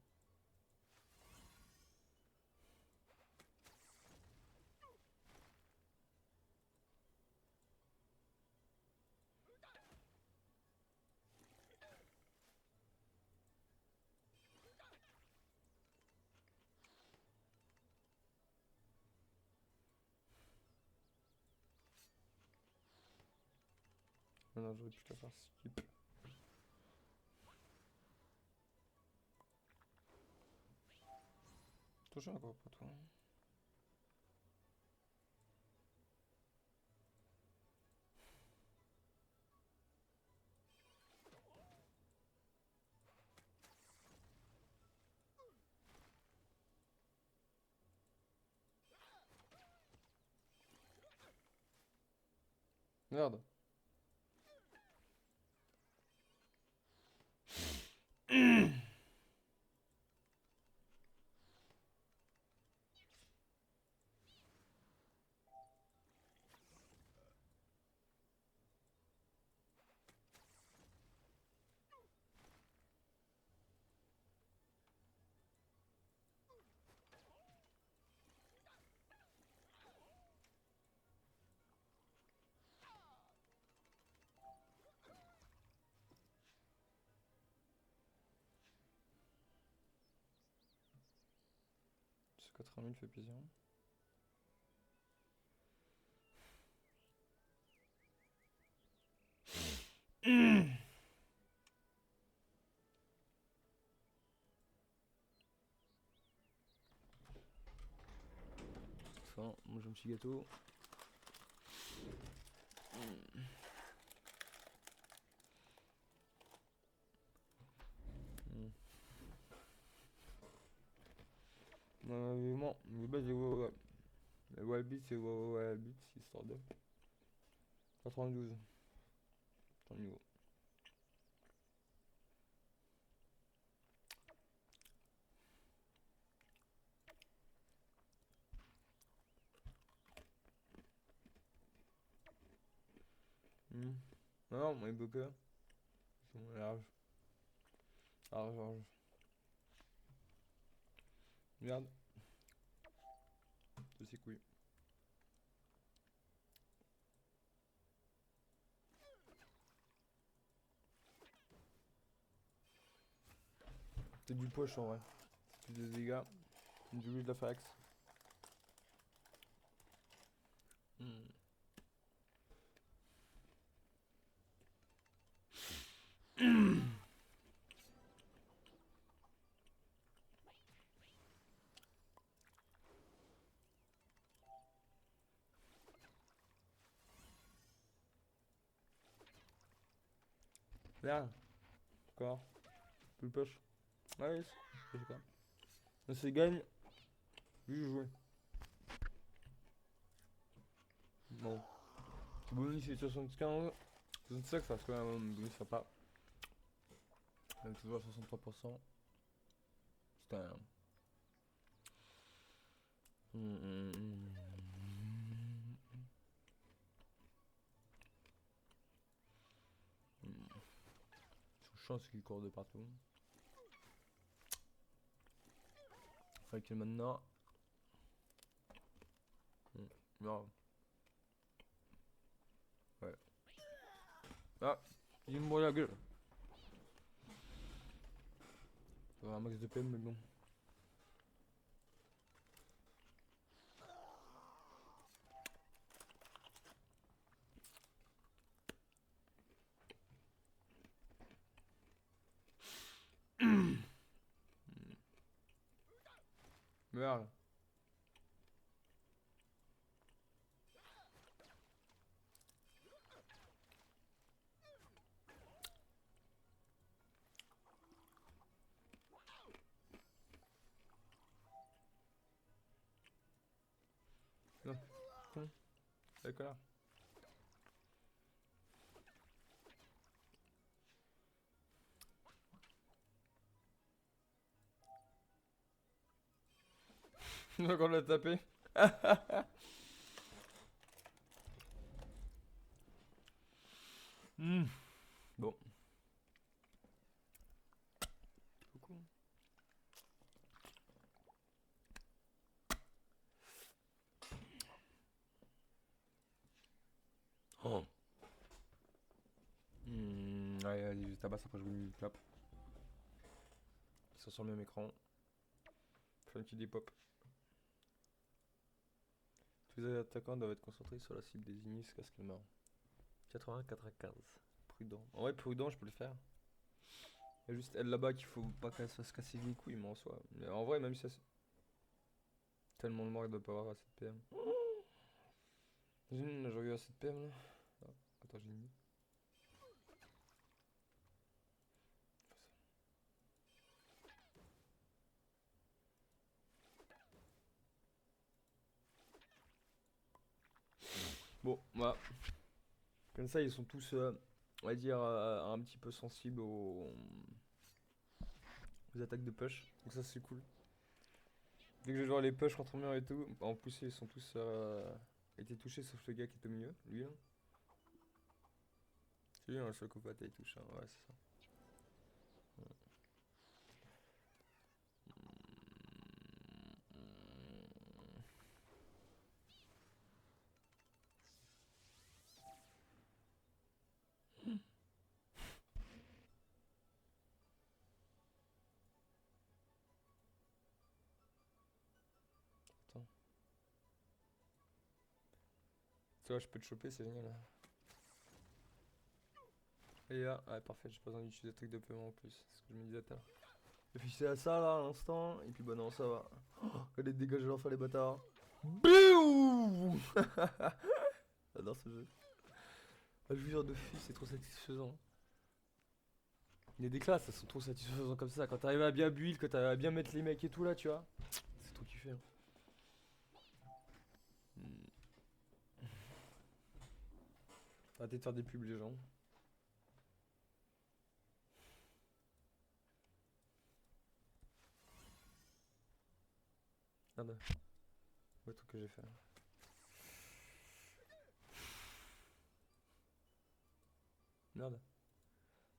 Non, non, j'aurais pu te la faire skip. Touche encore pour toi. Merde. Ce 80 000 fait plaisir. Enfin, mange un petit gâteau. Non, mais base, les Wild Beats, c'est Wild Beats, histoire de 92. Ton niveau. Non, mon bloqueur. Ils sont larges. Large, large. Merde. De ses couilles. C'est du poche en vrai. C'est plus de dégâts. Du coup, je la fais axe. Merde. Encore. Plus le poche. Ah oui, je sais pas. Mais c'est gagne. Juste jouer. Bon. Bonus c'est 75. 65 ça se quand même un bonus sympa. Même toujours à 63%. C'était un. Sous chance qu'il court de partout. Fait que maintenant. Non. Ah, dis-moi la gueule. Ça va un max de PM mais bon. Merde. Non. D'accord. Donc on l'a tapé. Bon. Coucou. Oh. Ouais, allez, je tabasse après je vous mets une clap. Ils sont sur le même écran. Fais un petit dépop. Tous les attaquants doivent être concentrés sur la cible désignée jusqu'à ce qu'elle meure. 80-95. Prudent. En vrai, prudent, je peux le faire. Il y a juste elle là-bas qu'il faut pas qu'elle se fasse casser les couilles, mais en soi. Mais en vrai, même si ça. Tellement de morts, il doit pas avoir assez de PM. J'aurais eu assez de PM là. Ah, attends, j'ai une. Bon, voilà. Comme ça, ils sont tous, on va dire, un petit peu sensibles aux attaques de push. Donc ça, c'est cool. Dès que je vais voir les push contre mur et tout, en plus, ils sont tous été touchés, sauf le gars qui est au milieu, lui là. C'est lui, hein, le seul coup pas il touche, hein. Ouais, c'est ça. Attends. Tu vois, je peux te choper, c'est génial. Et là, ouais, parfait, j'ai pas besoin d'utiliser le truc de paiement en plus, c'est ce que je me disais tout à l'heure. J'ai fixé à ça là à l'instant, et puis bah non, ça va. Oh, regardez les dégâts que je leur fais les bâtards. Bouh. J'adore ce jeu. Le joueur de filles, c'est trop satisfaisant. Les déclasses, ça sont trop satisfaisants comme ça. Quand t'arrives à bien build, quand t'arrives à bien mettre les mecs et tout là, tu vois. C'est trop kiffé. Hein. Arrêtez de faire des pubs, les gens. Merde. Le truc que j'ai fait. Merde.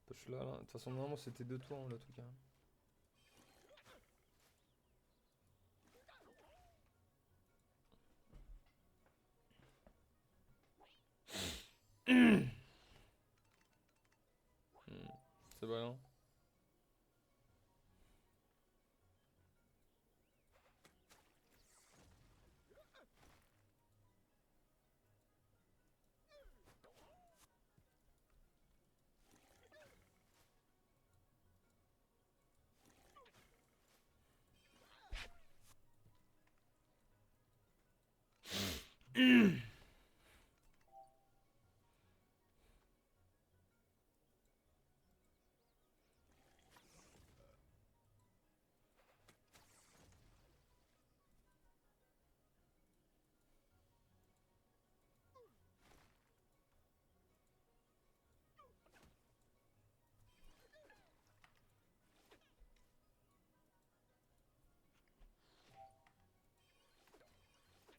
Je suis là, là. De toute façon, normalement, c'était 2 tours, hein, le truc. Hein. C'est vrai, hein.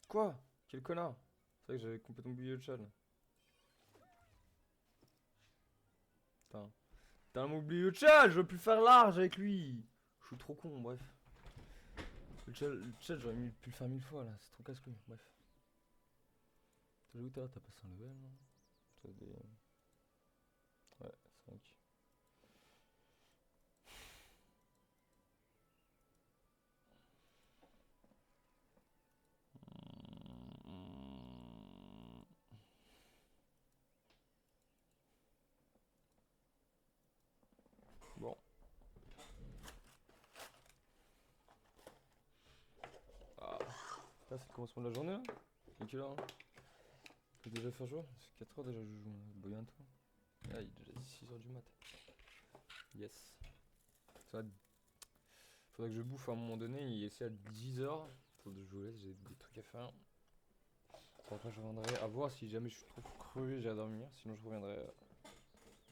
Quoi? Quel connard? C'est vrai que j'avais complètement oublié le chat là. Putain. T'as oublié le chat, je veux plus faire large avec lui. Je suis trop con, bref. Le chat j'aurais pu le faire 1000 fois là, c'est trop casse-couille, bref. T'as joué tout à l'heure, t'as passé un level non? T'as des... 5. Bon. Ah. Là, c'est le commencement de la journée là. Il est quelle heure hein? Il peut déjà faire jour. C'est 4 heures déjà, je joue. Bientôt. Ah, il est déjà 6 heures du mat. Yes. Ça va. Faudrait que je bouffe à un moment donné. Il est à 10 heures. Faut que je vous laisse, j'ai des trucs à faire. Après, je reviendrai à voir si jamais je suis trop crevé, j'ai à dormir. Sinon, je reviendrai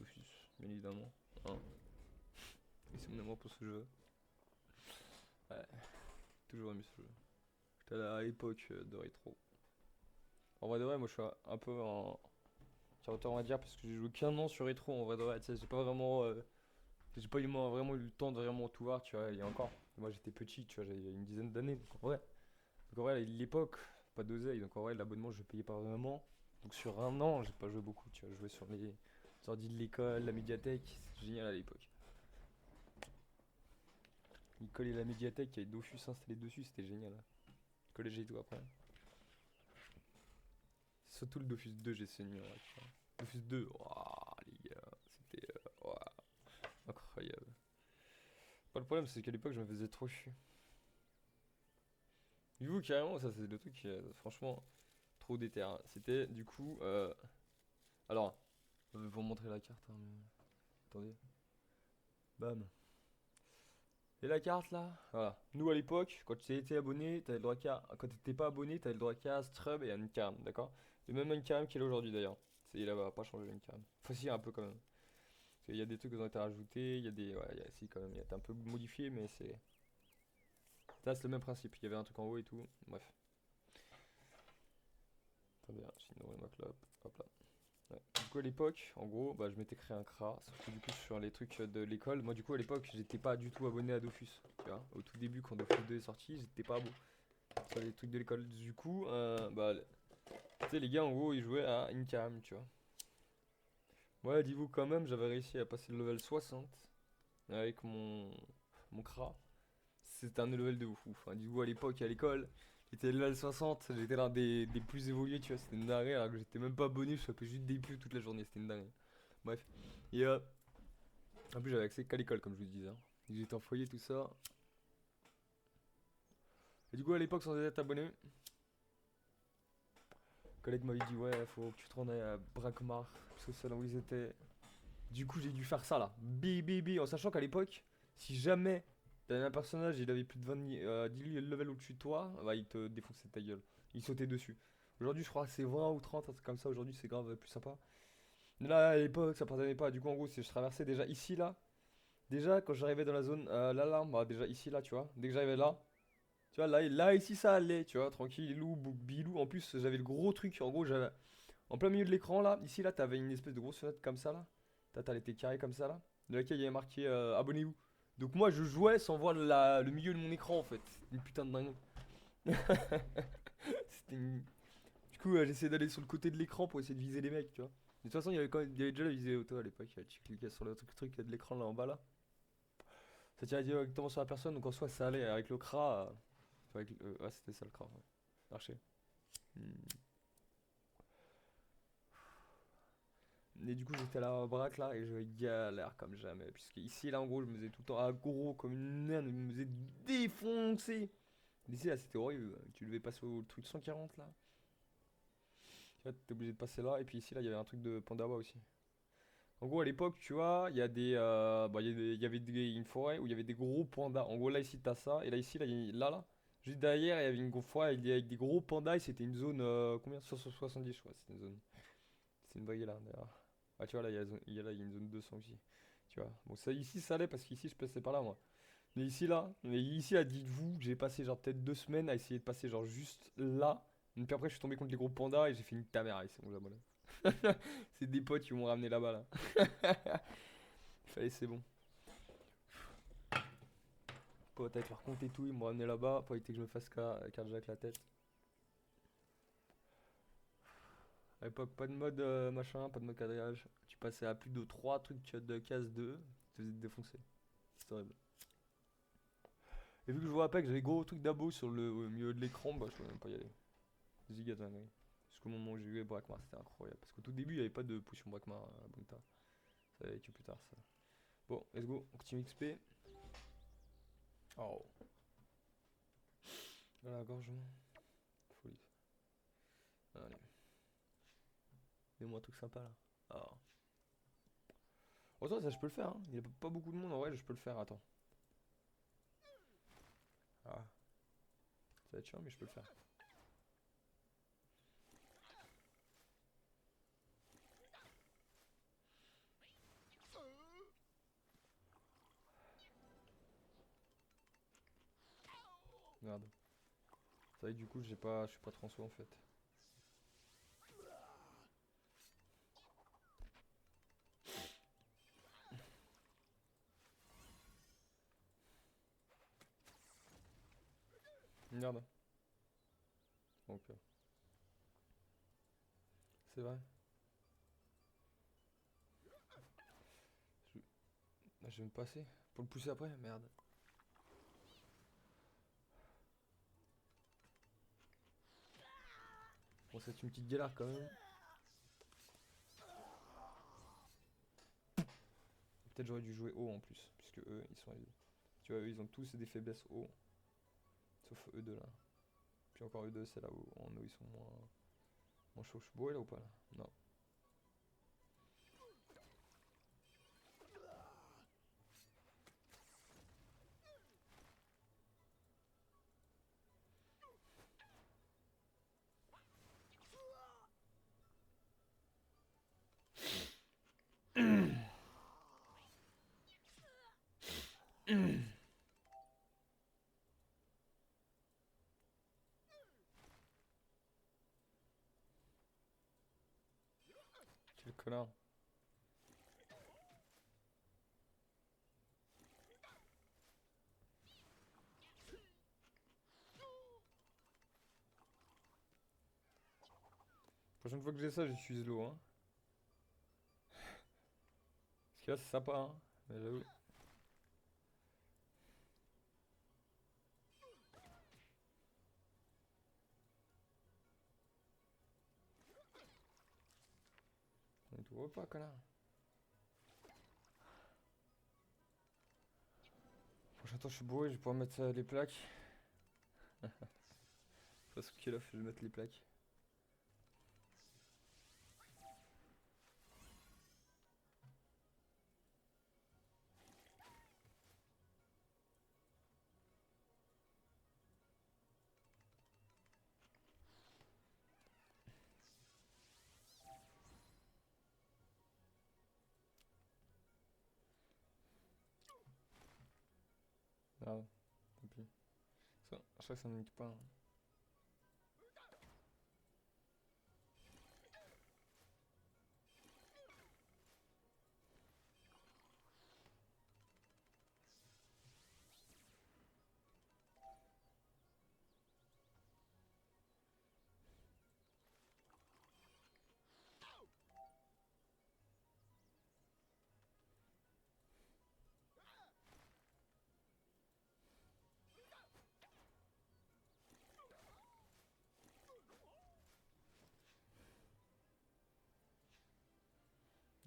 d'office, bien évidemment. Hein. Et c'est mon amour pour ce jeu. Ouais, toujours aimé ce jeu. J'étais à l'époque de rétro. En vrai de vrai, moi je suis un peu en retard on va dire parce que j'ai joué qu'un an sur rétro en vrai de vrai. Tu sais, j'ai pas vraiment, j'ai pas eu, vraiment eu le temps de vraiment tout voir, tu vois. Et encore, moi j'étais petit, tu vois, j'avais une dizaine d'années. Donc en vrai, l'époque, pas d'oseille. Donc en vrai, l'abonnement je payais pas vraiment. Donc sur un an, j'ai pas joué beaucoup, tu vois. Je jouais sur les ordi de l'école, la médiathèque, c'est génial à l'époque. L'école et la médiathèque, il y avait Dofus installé dessus, c'était génial. Collège et tout après. Surtout le Dofus 2, j'ai saigné. Ouais, tu vois. Dofus 2, ouah, les gars, c'était ouah, incroyable. Pas le problème, c'est qu'à l'époque, je me faisais trop chier. Du coup, carrément, ça c'est le truc, franchement, trop déter. Hein. C'était du coup. Alors, je vais vous montrer la carte. Hein, mais... Attendez. Bam. Et la carte là, voilà. Nous à l'époque, quand tu étais abonné, t'avais le droit qu'à. Quand t'étais pas abonné, t'avais le droit qu'à Strub et à une cam, d'accord? Le même Uncarm qu'il est aujourd'hui d'ailleurs. Il a pas changé Uncarm. Enfin, si, un peu quand même. Parce qu'il y a des trucs qui ont été rajoutés, il y a des. Ouais, si, quand même. Il a été un peu modifié, mais c'est. Ça, c'est le même principe. Il y avait un truc en haut et tout. Bref. Attendez, sinon, ma clope. Hop là. Ouais. Du coup, à l'époque, en gros, bah, je m'étais créé un CRA. Surtout du coup, sur les trucs de l'école. Moi, du coup, à l'époque, j'étais pas du tout abonné à Dofus. Tu vois, au tout début, quand Dofus 2 est sorti, j'étais pas abonné sur les trucs de l'école. Du coup, bah, tu sais, les gars, en gros, ils jouaient à Incam, tu vois. Ouais, dis-vous quand même, j'avais réussi à passer le level 60 avec mon CRA. C'était un level de fou. Enfin, dis-vous, à l'époque, à l'école, j'étais level 60, j'étais l'un des plus évolués, tu vois. C'était une dinguerie, alors que j'étais même pas abonné, je faisais juste des pubs toute la journée, c'était une dinguerie. Bref. Et en plus, j'avais accès qu'à l'école, comme je vous disais. Hein. J'étais en foyer, tout ça. Et du coup, à l'époque, sans être abonné, collègue m'avait dit ouais faut que tu te rendes à Brakmar parce que c'est là où ils étaient. Du coup j'ai dû faire ça là. BBB en sachant qu'à l'époque si jamais t'avais un personnage il avait plus de 10 levels au-dessus de toi, bah il te défonçait ta gueule. Il sautait dessus. Aujourd'hui je crois que c'est 20 ou 30, un truc comme ça, aujourd'hui c'est grave plus sympa. Mais là à l'époque ça pardonnait pas, du coup en gros si je traversais déjà ici là. Déjà quand j'arrivais dans la zone l'alarme, bah déjà ici là tu vois, dès que j'arrivais là, tu vois là ici ça allait, tu vois, tranquille, loup, bilou. En plus j'avais le gros truc, en gros j'avais en plein milieu de l'écran là, ici là, t'avais une espèce de grosse fenêtre comme ça là. T'as les carrés comme ça là, de laquelle il y avait marqué abonnez-vous. Donc moi je jouais sans voir le milieu de mon écran en fait. Une putain de dingue. C'était une... Du coup j'essayais d'aller sur le côté de l'écran pour essayer de viser les mecs, tu vois. Mais de toute façon il y avait déjà la visée auto à l'époque. Tu cliquais sur le truc de l'écran là en bas là. Ça tirait directement sur la personne donc en soi ça allait avec le CRA. Ouais c'était ça le CRA. Ouais. Marché. Hmm. Et du coup, j'étais là à braque là et je galère comme jamais. Puisque ici, là, en gros, je me faisais tout le temps aggro comme une merde. Je me faisais défoncer. Ici, là, c'était horrible. Tu devais passer au truc 140 là. Tu vois, t'es obligé de passer là. Et puis ici, là, il y avait un truc de Pandawa aussi. En gros, à l'époque, tu vois, il y a des. Bah, il y avait une forêt où il y avait des gros pandas. En gros, là, ici, t'as ça. Et là, ici, là. Juste derrière, il y avait une forêt avec des gros pandas. Et c'était une zone. Combien 70, je crois. C'était une zone. C'est une vraie là, d'ailleurs. Ah, tu vois, là, il y a une zone 200 aussi. Tu vois. Bon, ça, ici, ça allait parce qu'ici, je passais par là, moi. Mais ici, là, dites-vous que j'ai passé genre peut-être 2 semaines à essayer de passer genre juste là. Et puis après, je suis tombé contre les gros pandas et j'ai fini ta mère. Et c'est bon, j'abandonne. C'est des potes qui m'ont ramené là-bas, là. Fallait, c'est bon. Potes avec leur compte et tout, ils m'ont ramené là-bas pour éviter que je me fasse cardiaque la tête. À l'époque, pas de mode machin, pas de mode quadrillage. Tu passais à plus de 3 trucs de case 2, tu te faisais défoncer. C'est horrible. Et vu que je vois pas que j'avais gros trucs d'abo sur le au milieu de l'écran, bah je pouvais même pas y aller. Ziga dingue. Jusqu'au moment où j'ai vu Brakmar, c'était incroyable. Parce qu'au tout début, il n'y avait pas de potion Brakmar à Bunta. Ça allait que plus tard ça. Bon, let's go, on continue XP. Oh. Voilà, gorge. Folie. Allez. Mets-moi un truc sympa là. Ah. Oh, ça je peux le faire, hein. Il n'y a pas beaucoup de monde en vrai, je peux le faire. Attends. Ah. Ça va être chiant, mais je peux le faire. Merde. C'est vrai que du coup, je suis pas transfo en fait. Merde. Ok. C'est vrai. Je... Ah, je vais me passer. Pour le pousser après. Merde. Bon, c'est une petite galère quand même. Peut-être j'aurais dû jouer haut en plus. Puisque eux, ils sont. Tu vois, eux, ils ont tous des faiblesses haut. Sauf eux deux là. Puis encore eux deux, c'est là où en haut ils sont moins chauds. Je suis beau là ou pas là? Non. Quel connard. Prochaine fois que j'ai ça, j'utilise l'eau, hein. Parce que là, c'est sympa, hein. Mais j'avoue. On te voit pas, connard. Prochain temps, je suis bourré, je vais pouvoir mettre les plaques. Parce que là, je vais mettre les plaques. Ah, tant pis. Ça, je crois que ça ne nique pas, hein.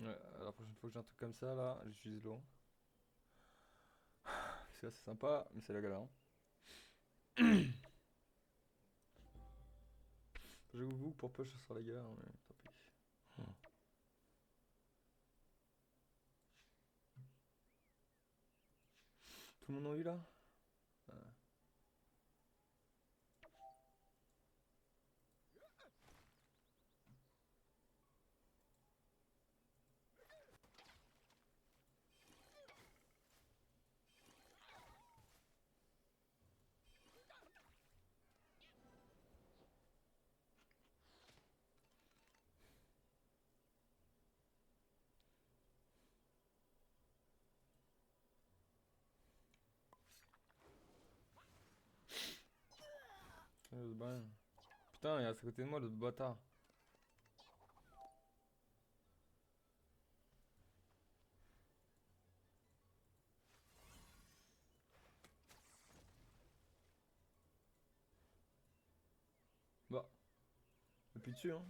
Ouais, la prochaine fois que j'ai un truc comme ça, là, j'utilise l'eau. Parce que là, c'est sympa, mais c'est la galère, hein. J'avoue que pour push, ça sera la galère, mais tant pis. Tout le monde en eu là? Ah. Putain, il est à côté de moi, le bâtard. Appuie dessus, hein.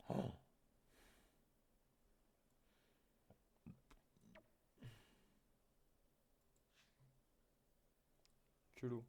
Oh, culot.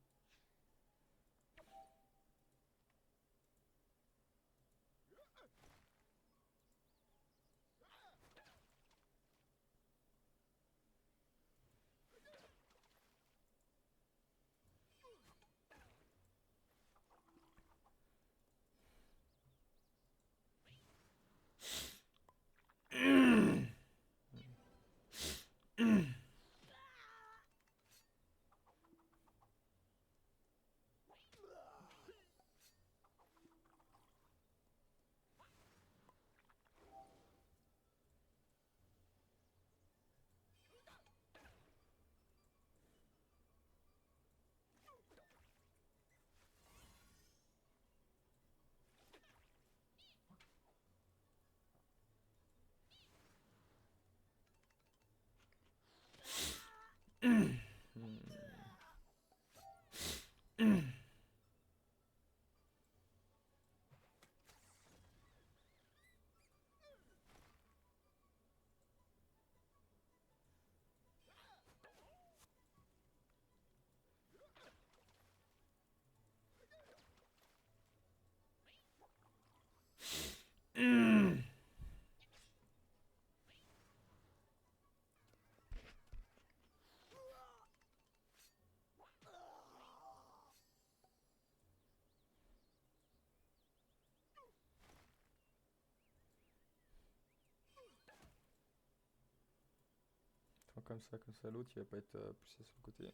Enfin, comme ça, l'autre il va pas être poussé sur le côté.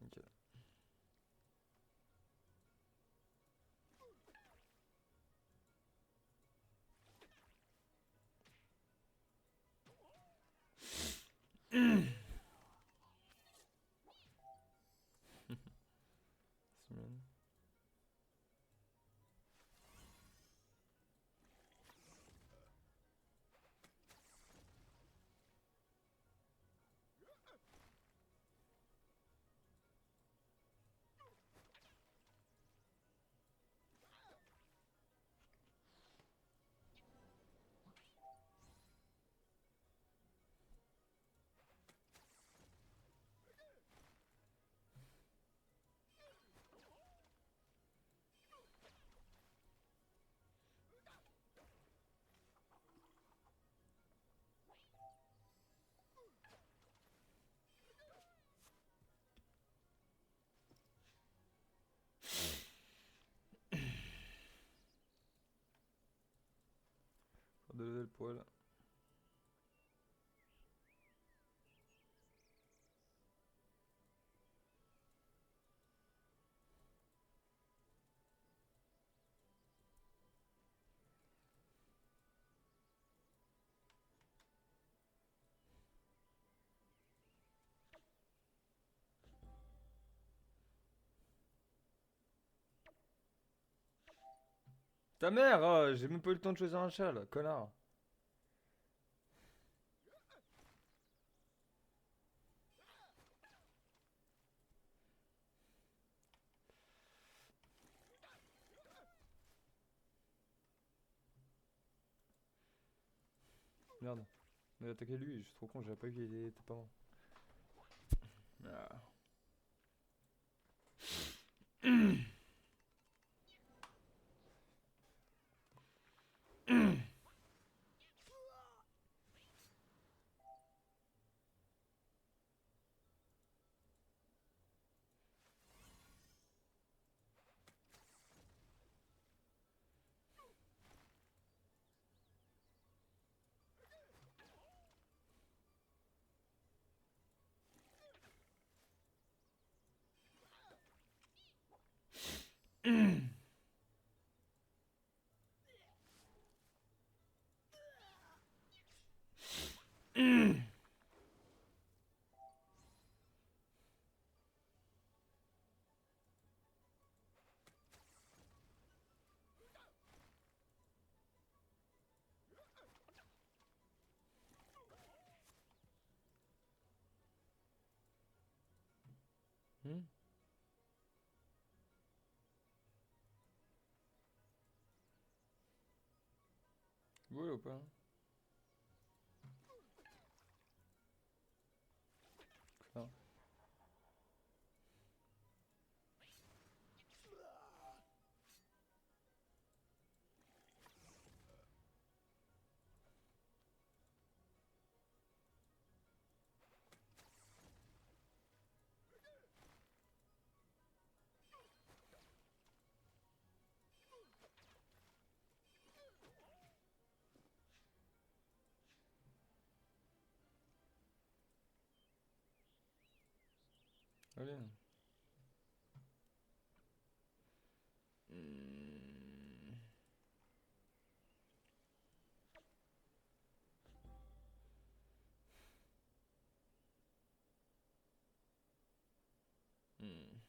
Nickel. Semaine. Faut de le poil. Ta mère, j'ai même pas eu le temps de choisir un chat là, connard. Merde. Mais attaquer lui, je suis trop con, j'avais pas vu qu'il était pas mort. Ah. Hmm. Ouais ou pas? Ah. Allez. Hmm. Hmm.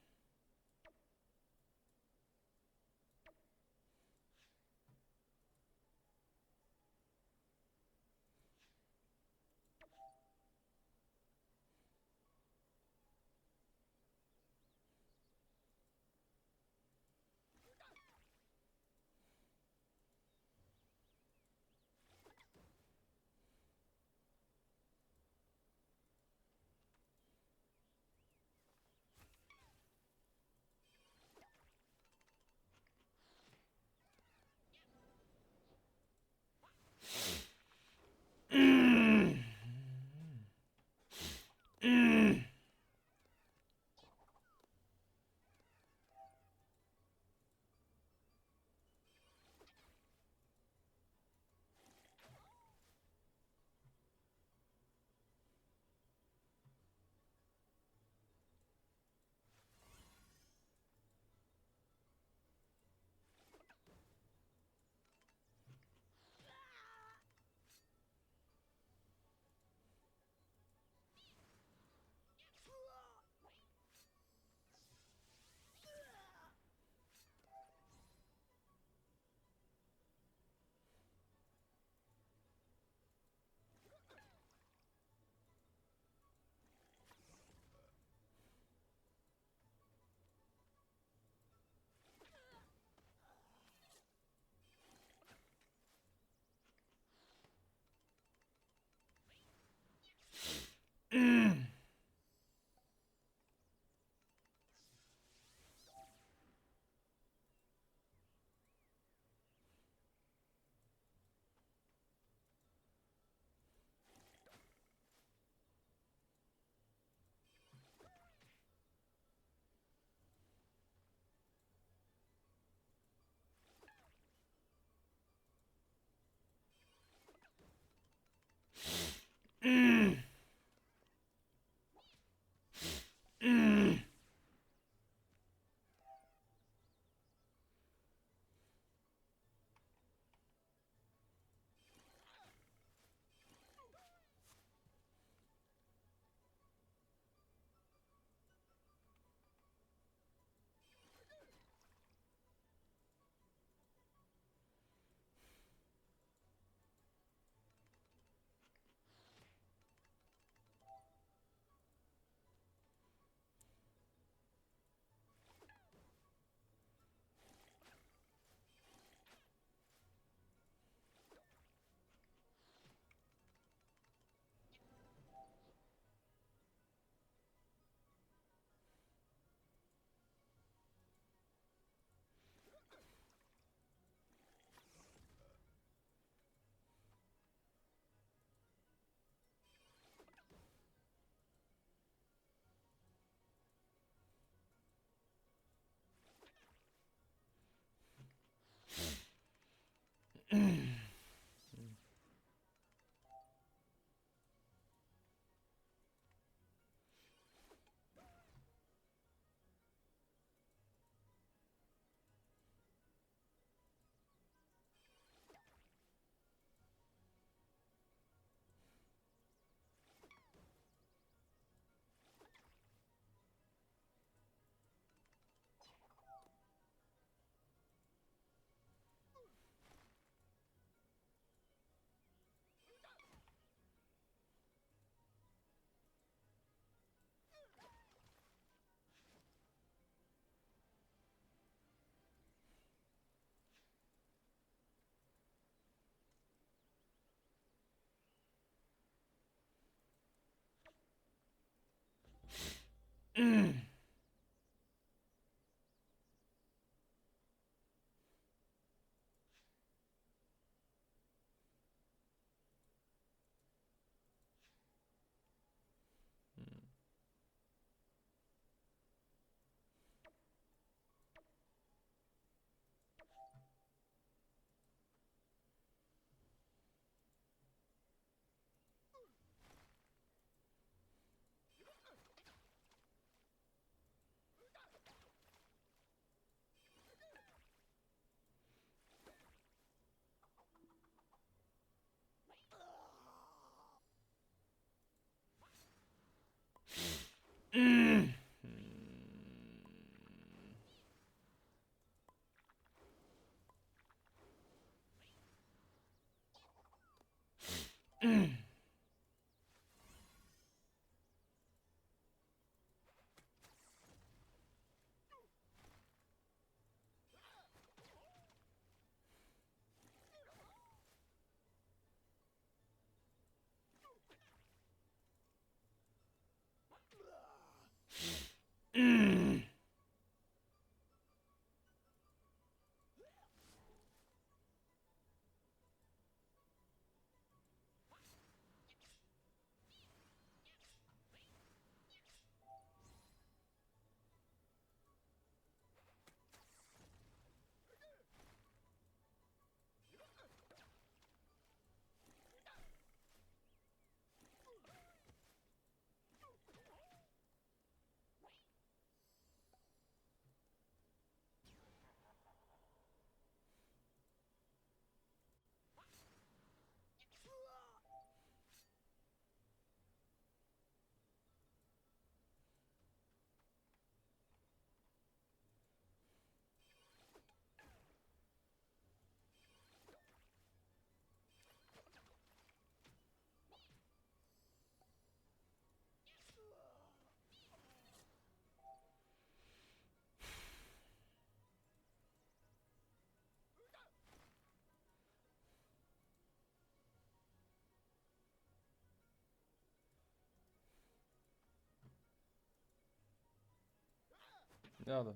Merde.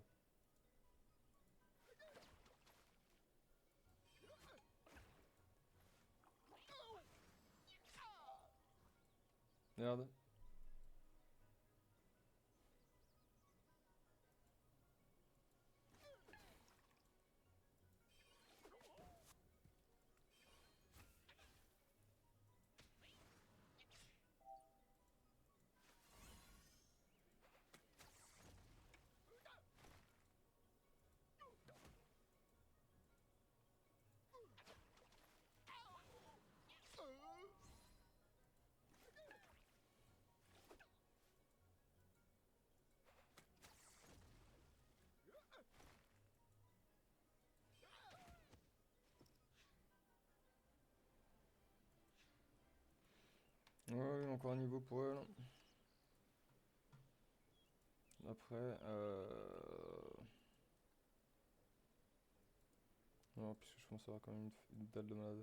Merde. Ouais, encore un niveau pour elle. Après, non, puisque je pense avoir quand même une dalle de malade.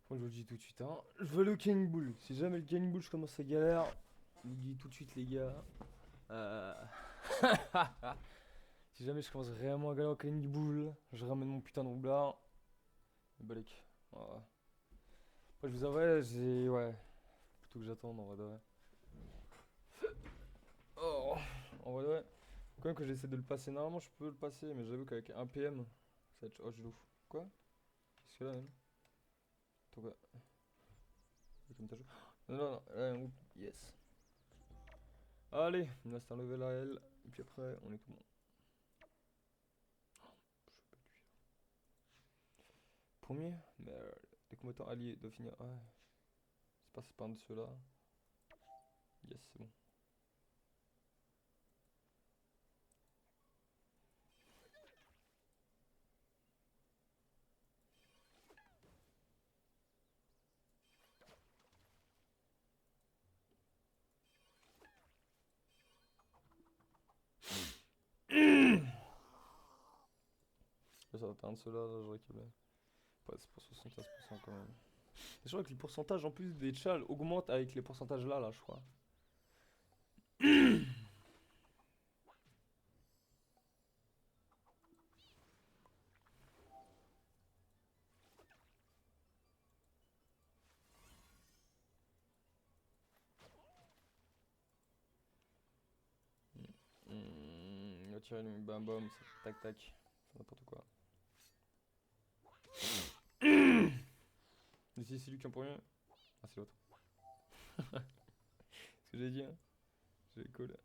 Moi, je vous le dis tout de suite, hein. Je veux le King Bull. Si jamais le King Bull, je commence à galère, je vous le dis tout de suite, les gars. Euh... si jamais je commence vraiment à galérer au King Bull, je ramène mon putain de roublard. Le balèque. Voilà. Après, je vous avouerai, j'ai. Ouais. Plutôt que j'attende, en vrai de vrai. Oh, en vrai de vrai. Quand même que j'essaie de le passer. Normalement, je peux le passer, mais j'avoue qu'avec un PM, ça va être. Oh, je l'ouvre. Quoi? Qu'est-ce que là, même? Attends, quoi? Comme t'as joué. Non, non, non. Yes. Allez, il me reste un level à elle. Et puis après, on est tout bon. Je peux pas lui. Premier? Merde. Les combattants alliés doivent finir. Ouais. C'est passé par un de ceux-là. Yes, c'est bon. Là, ça va faire un de ceux-là, là, je récupère. Ouais, c'est pour 75% quand même. Je crois que les pourcentages en plus des chals augmentent avec les pourcentages là, je crois. Il va tirer le bam bam, tac tac. C'est n'importe quoi. Et si c'est lui qui en premier? Ah, c'est l'autre. Ce que j'ai dit, hein. J'ai cool.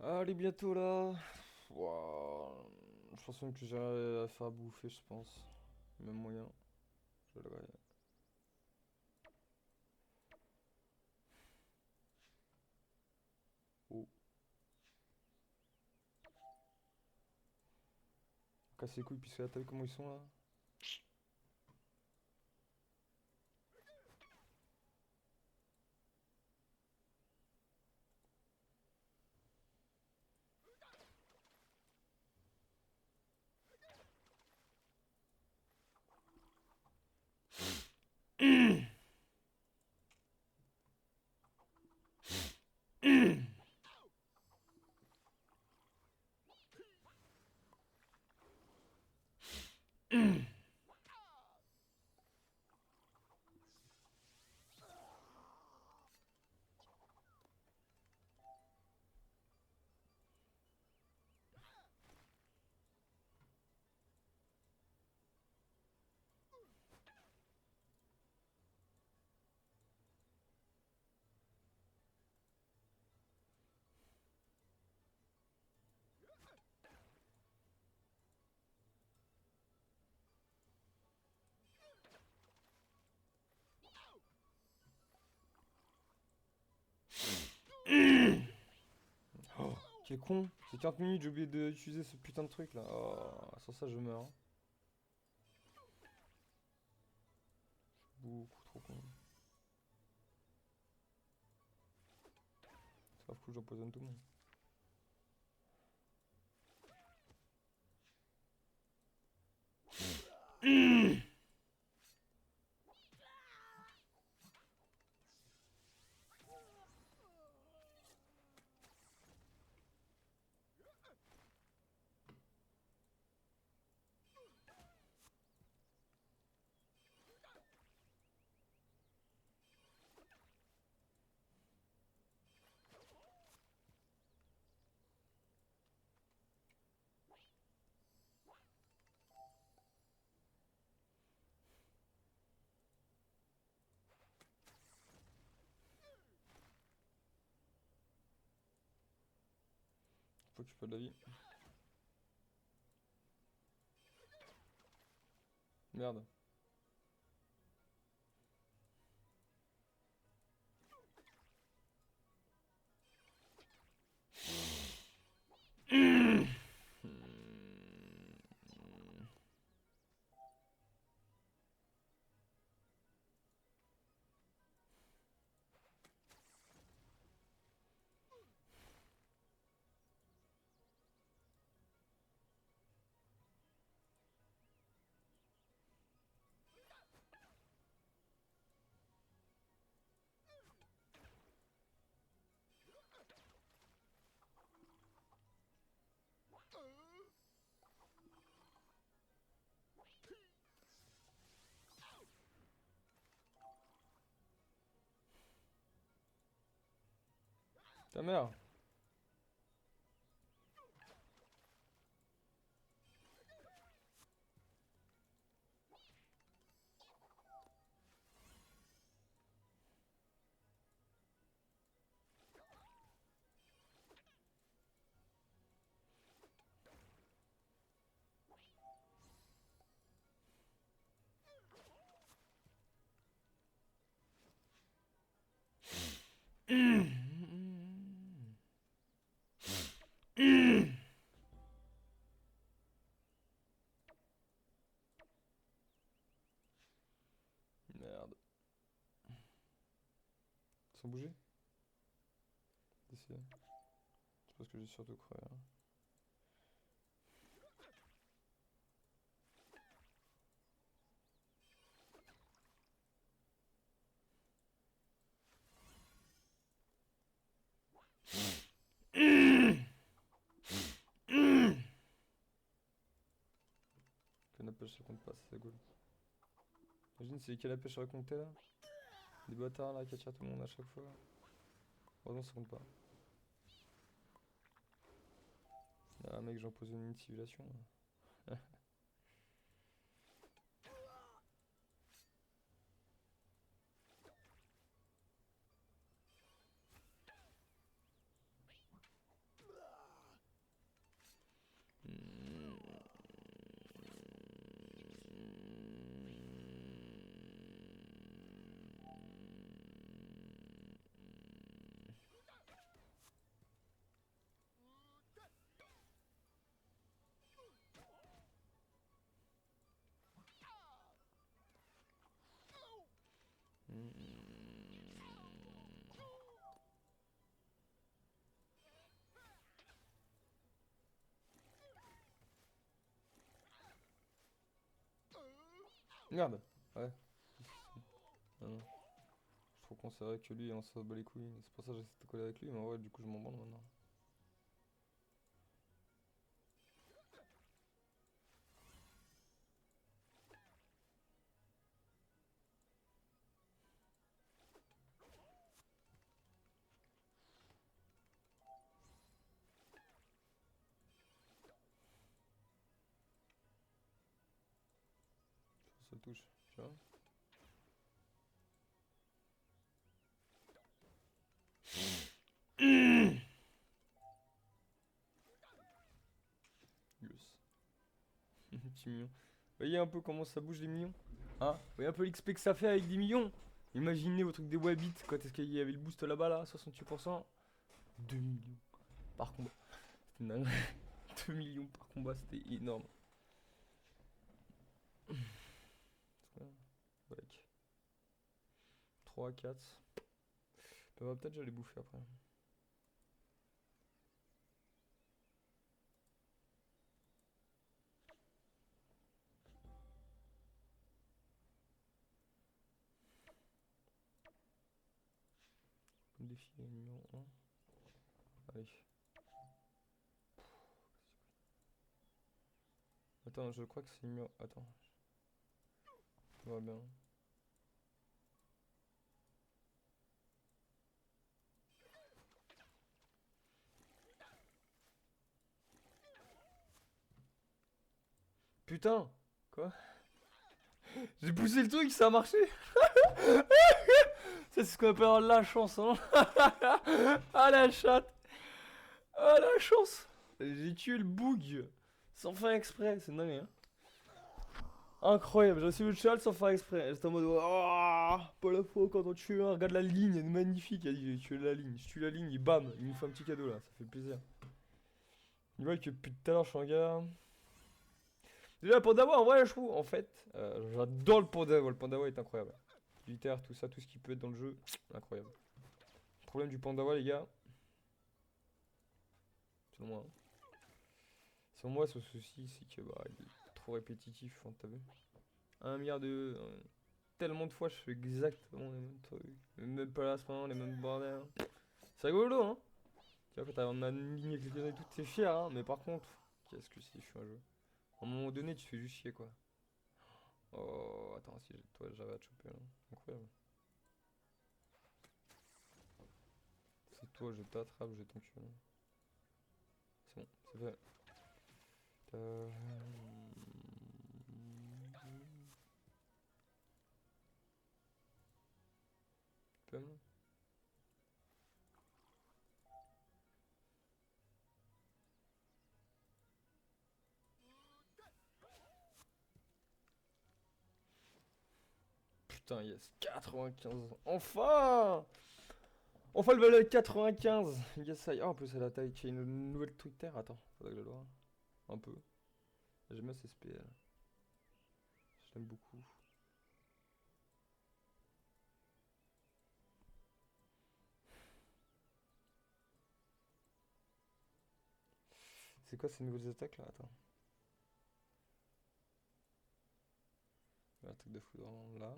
Allez, bientôt là. Wouah. Je pense même que j'ai à faire à bouffer, je pense. Même moyen. Je vais le regarder. Oh. Casse les couilles, puisque là, t'as vu comment ils sont là? Oh, quel con! C'est 40 minutes, j'ai oublié d'utiliser ce putain de truc là. Oh, sans ça, je meurs, hein. Beaucoup trop con. C'est grave cool, j'empoisonne tout le monde. Faut que tu perds de la vie. Merde. Ta mère. Merde. Sans bouger? Essayer. C'est parce que j'ai surtout crevé. Hein. Canne à pêche ça compte pas, c'est cool. Imagine c'est les cannes à pêche à compter là. Des bâtards là qui attirent tout le monde à chaque fois. Heureusement ça compte pas. Ah mec j'ai imposé une civilisation. Merde. Ouais. Non, non. Je trouve qu'on sait que lui on se bat les couilles. C'est pour ça que j'essaie de coller avec lui, mais ouais du coup je m'en branle maintenant. Ça touche, tu vois. Yes. Petit mignon. Voyez un peu comment ça bouge les millions. Hein? Voyez un peu l'XP que ça fait avec des millions. Imaginez au truc des Wabits quand est-ce qu'il y avait le boost là-bas là, 68%. 2 millions par combat. C'était dingue. 2 millions par combat, c'était énorme. Avec 3, 4. Bah, peut-être j'allais bouffer après. Défi numéro 1. Allez. Attends, je crois que c'est numéro... Attends. Ça va bien. Putain! Quoi? J'ai poussé le truc, ça a marché! Ça, c'est ce qu'on appelle avoir de la chance, hein! Ah la chatte! Ah la chance! J'ai tué le boug! Sans faire exprès, c'est dingue, hein? Incroyable, j'ai reçu le cheval sans faire exprès. J'étais en mode, oh, pas la fois quand on tue un, regarde la ligne, elle est magnifique. Elle dit, j'ai tué la ligne, je tue la ligne et bam, il nous fait un petit cadeau là, ça fait plaisir. Ils voient que depuis tout à l'heure je suis un gars. Déjà, le Pandawa, en vrai, je trouve, en fait, j'adore le Pandawa. Le Pandawa est incroyable. Militaire, tout ça, tout ce qui peut être dans le jeu, incroyable. Le problème du Pandawa, les gars, selon moi, hein. Selon moi, ce souci, c'est que bah, il est trop répétitif, hein, t'as vu? 1 milliard de. Tellement de fois, je fais exactement les mêmes trucs, les mêmes placements, les mêmes bordels. C'est rigolo, hein? Tu vois, quand t'as ma ligne avec les pieds et tout, t'es fier, hein? Mais par contre, qu'est-ce que c'est chiant à jouer. À un moment donné, tu fais juste chier, quoi. Oh, attends, si toi j'avais à te choper là. Incroyable. C'est Toi, je t'attrape, je t'encule. C'est bon, c'est fait. Euh... Pomme. Putain, yes, 95. Enfin! Enfin le level 95. Yes, ça y est. Oh, en plus, elle a attaqué une nouvelle truc terre. Attends, faudrait que je le vois. Un peu. J'aime bien ces SPL. Je l'aime beaucoup. C'est quoi ces nouvelles attaques là? Attends. L'attaque de foudre là.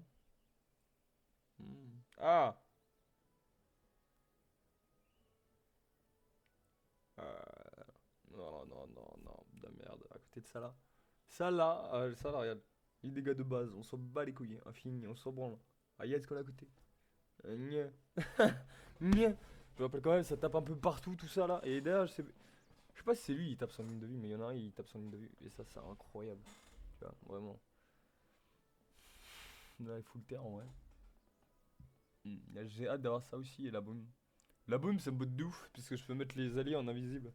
Ah! Non, non, non, non, de merde. À côté de ça là. Ça là, regarde. Les dégâts de base, on s'en bat les couilles. Infini, on s'en branle. Ah, y'a ce qu'on a à côté. Nya. Nya. Je rappelle quand même, ça tape un peu partout, tout ça là. Et derrière, je sais pas si c'est lui, il tape son ligne de vue, mais il y en a un, il tape son ligne de vue. Et ça, c'est incroyable. Tu vois, vraiment. Là, il fout le terre en vrai. J'ai hâte d'avoir ça aussi et la boum. La boum, ça me botte de ouf, puisque je peux mettre les alliés en invisible.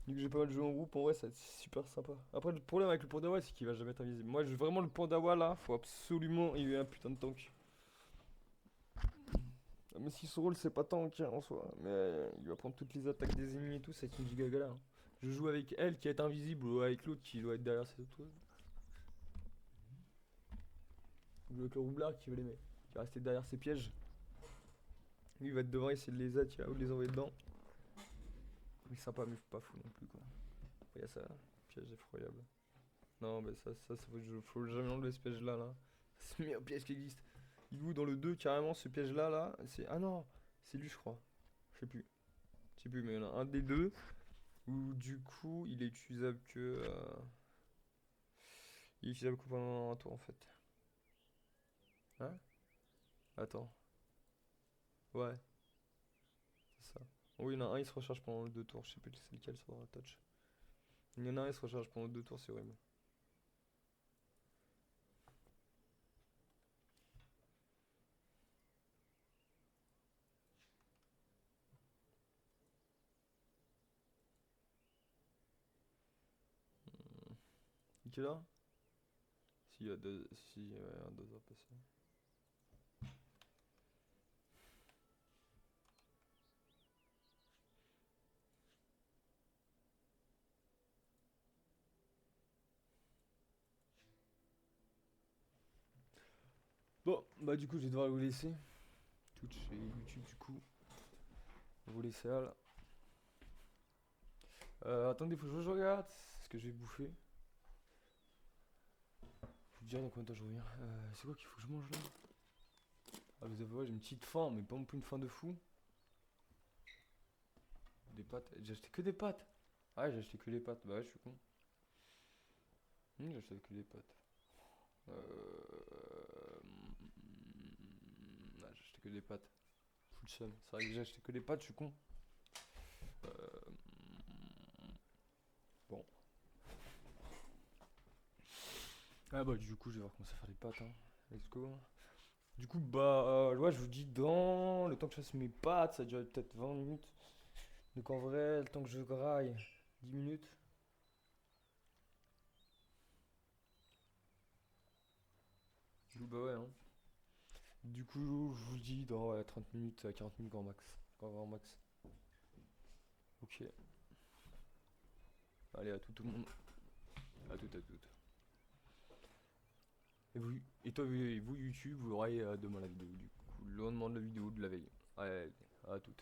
Vu que j'ai pas mal joué en groupe, en vrai, c'est super sympa. Après, le problème avec le Pandawa, c'est qu'il va jamais être invisible. Moi, vraiment, le Pandawa là, faut absolument il y ait un putain de tank. Même si son rôle, c'est pas tank hein, en soi, mais il va prendre toutes les attaques des ennemis et tout, c'est une giga galère. Je joue avec elle qui est invisible ou avec l'autre qui doit être derrière ces autres. Je joue avec le roublard qui va rester derrière ses pièges. Lui, il va être devant, essayer de les attirer ou de les envoyer dedans. Il est sympa, mais pas fou non plus quoi. Regarde ça, piège effroyable. Non, mais ça faut jamais enlever ce piège là. C'est le meilleur piège qui existe. Il joue dans le 2 carrément ce piège là. C'est. Ah non, c'est lui je crois. Je sais plus. Je sais plus, mais il y en a un des deux où du coup il est utilisable que. Il est utilisable que pendant un tour en fait. Hein? Attends. Ouais, c'est ça. Oui, il y en a un, il se recharge pendant 2 tours. Je sais plus c'est lequel sur la touch. Il y en a un, il se recharge pendant 2 tours, c'est horrible. Quelle heure? Si, il y a deux. Si, ouais, un 2 heures passé. Bon, bah du coup, je vais devoir vous laisser. Twitch et YouTube, du coup. Vous laisser là. Attendez, faut que je regarde ce que j'ai bouffé. Je vous dirai dans combien de temps je reviens. C'est quoi qu'il faut que je mange là? Ah, vous avez, ouais, j'ai une petite faim, mais pas non plus une faim de fou. Des pâtes. J'ai acheté que des pâtes. Ah, ouais, j'ai acheté que les pâtes. Bah ouais, je suis con. J'ai acheté que des pâtes. J'ai acheté que des pâtes. Full seum. C'est vrai que j'ai acheté que des pâtes, je suis con. Euh, bon. Ah bah du coup, je vais voir comment ça faire les pâtes. Hein. Let's go. Du coup, bah, ouais, je vous dis dans le temps que je fasse mes pâtes, ça dure peut-être 20 minutes. Donc en vrai, le temps que je graille, 10 minutes. Du coup, bah ouais, hein. Du coup, je vous dis dans ouais, 30 minutes, 40 minutes grand max. Grand max. Ok. Allez, à tout le monde. À tout, à tout. Et toi, vous YouTube, vous aurez demain la vidéo du coup. Le lendemain de la vidéo de la veille. Allez, à toute.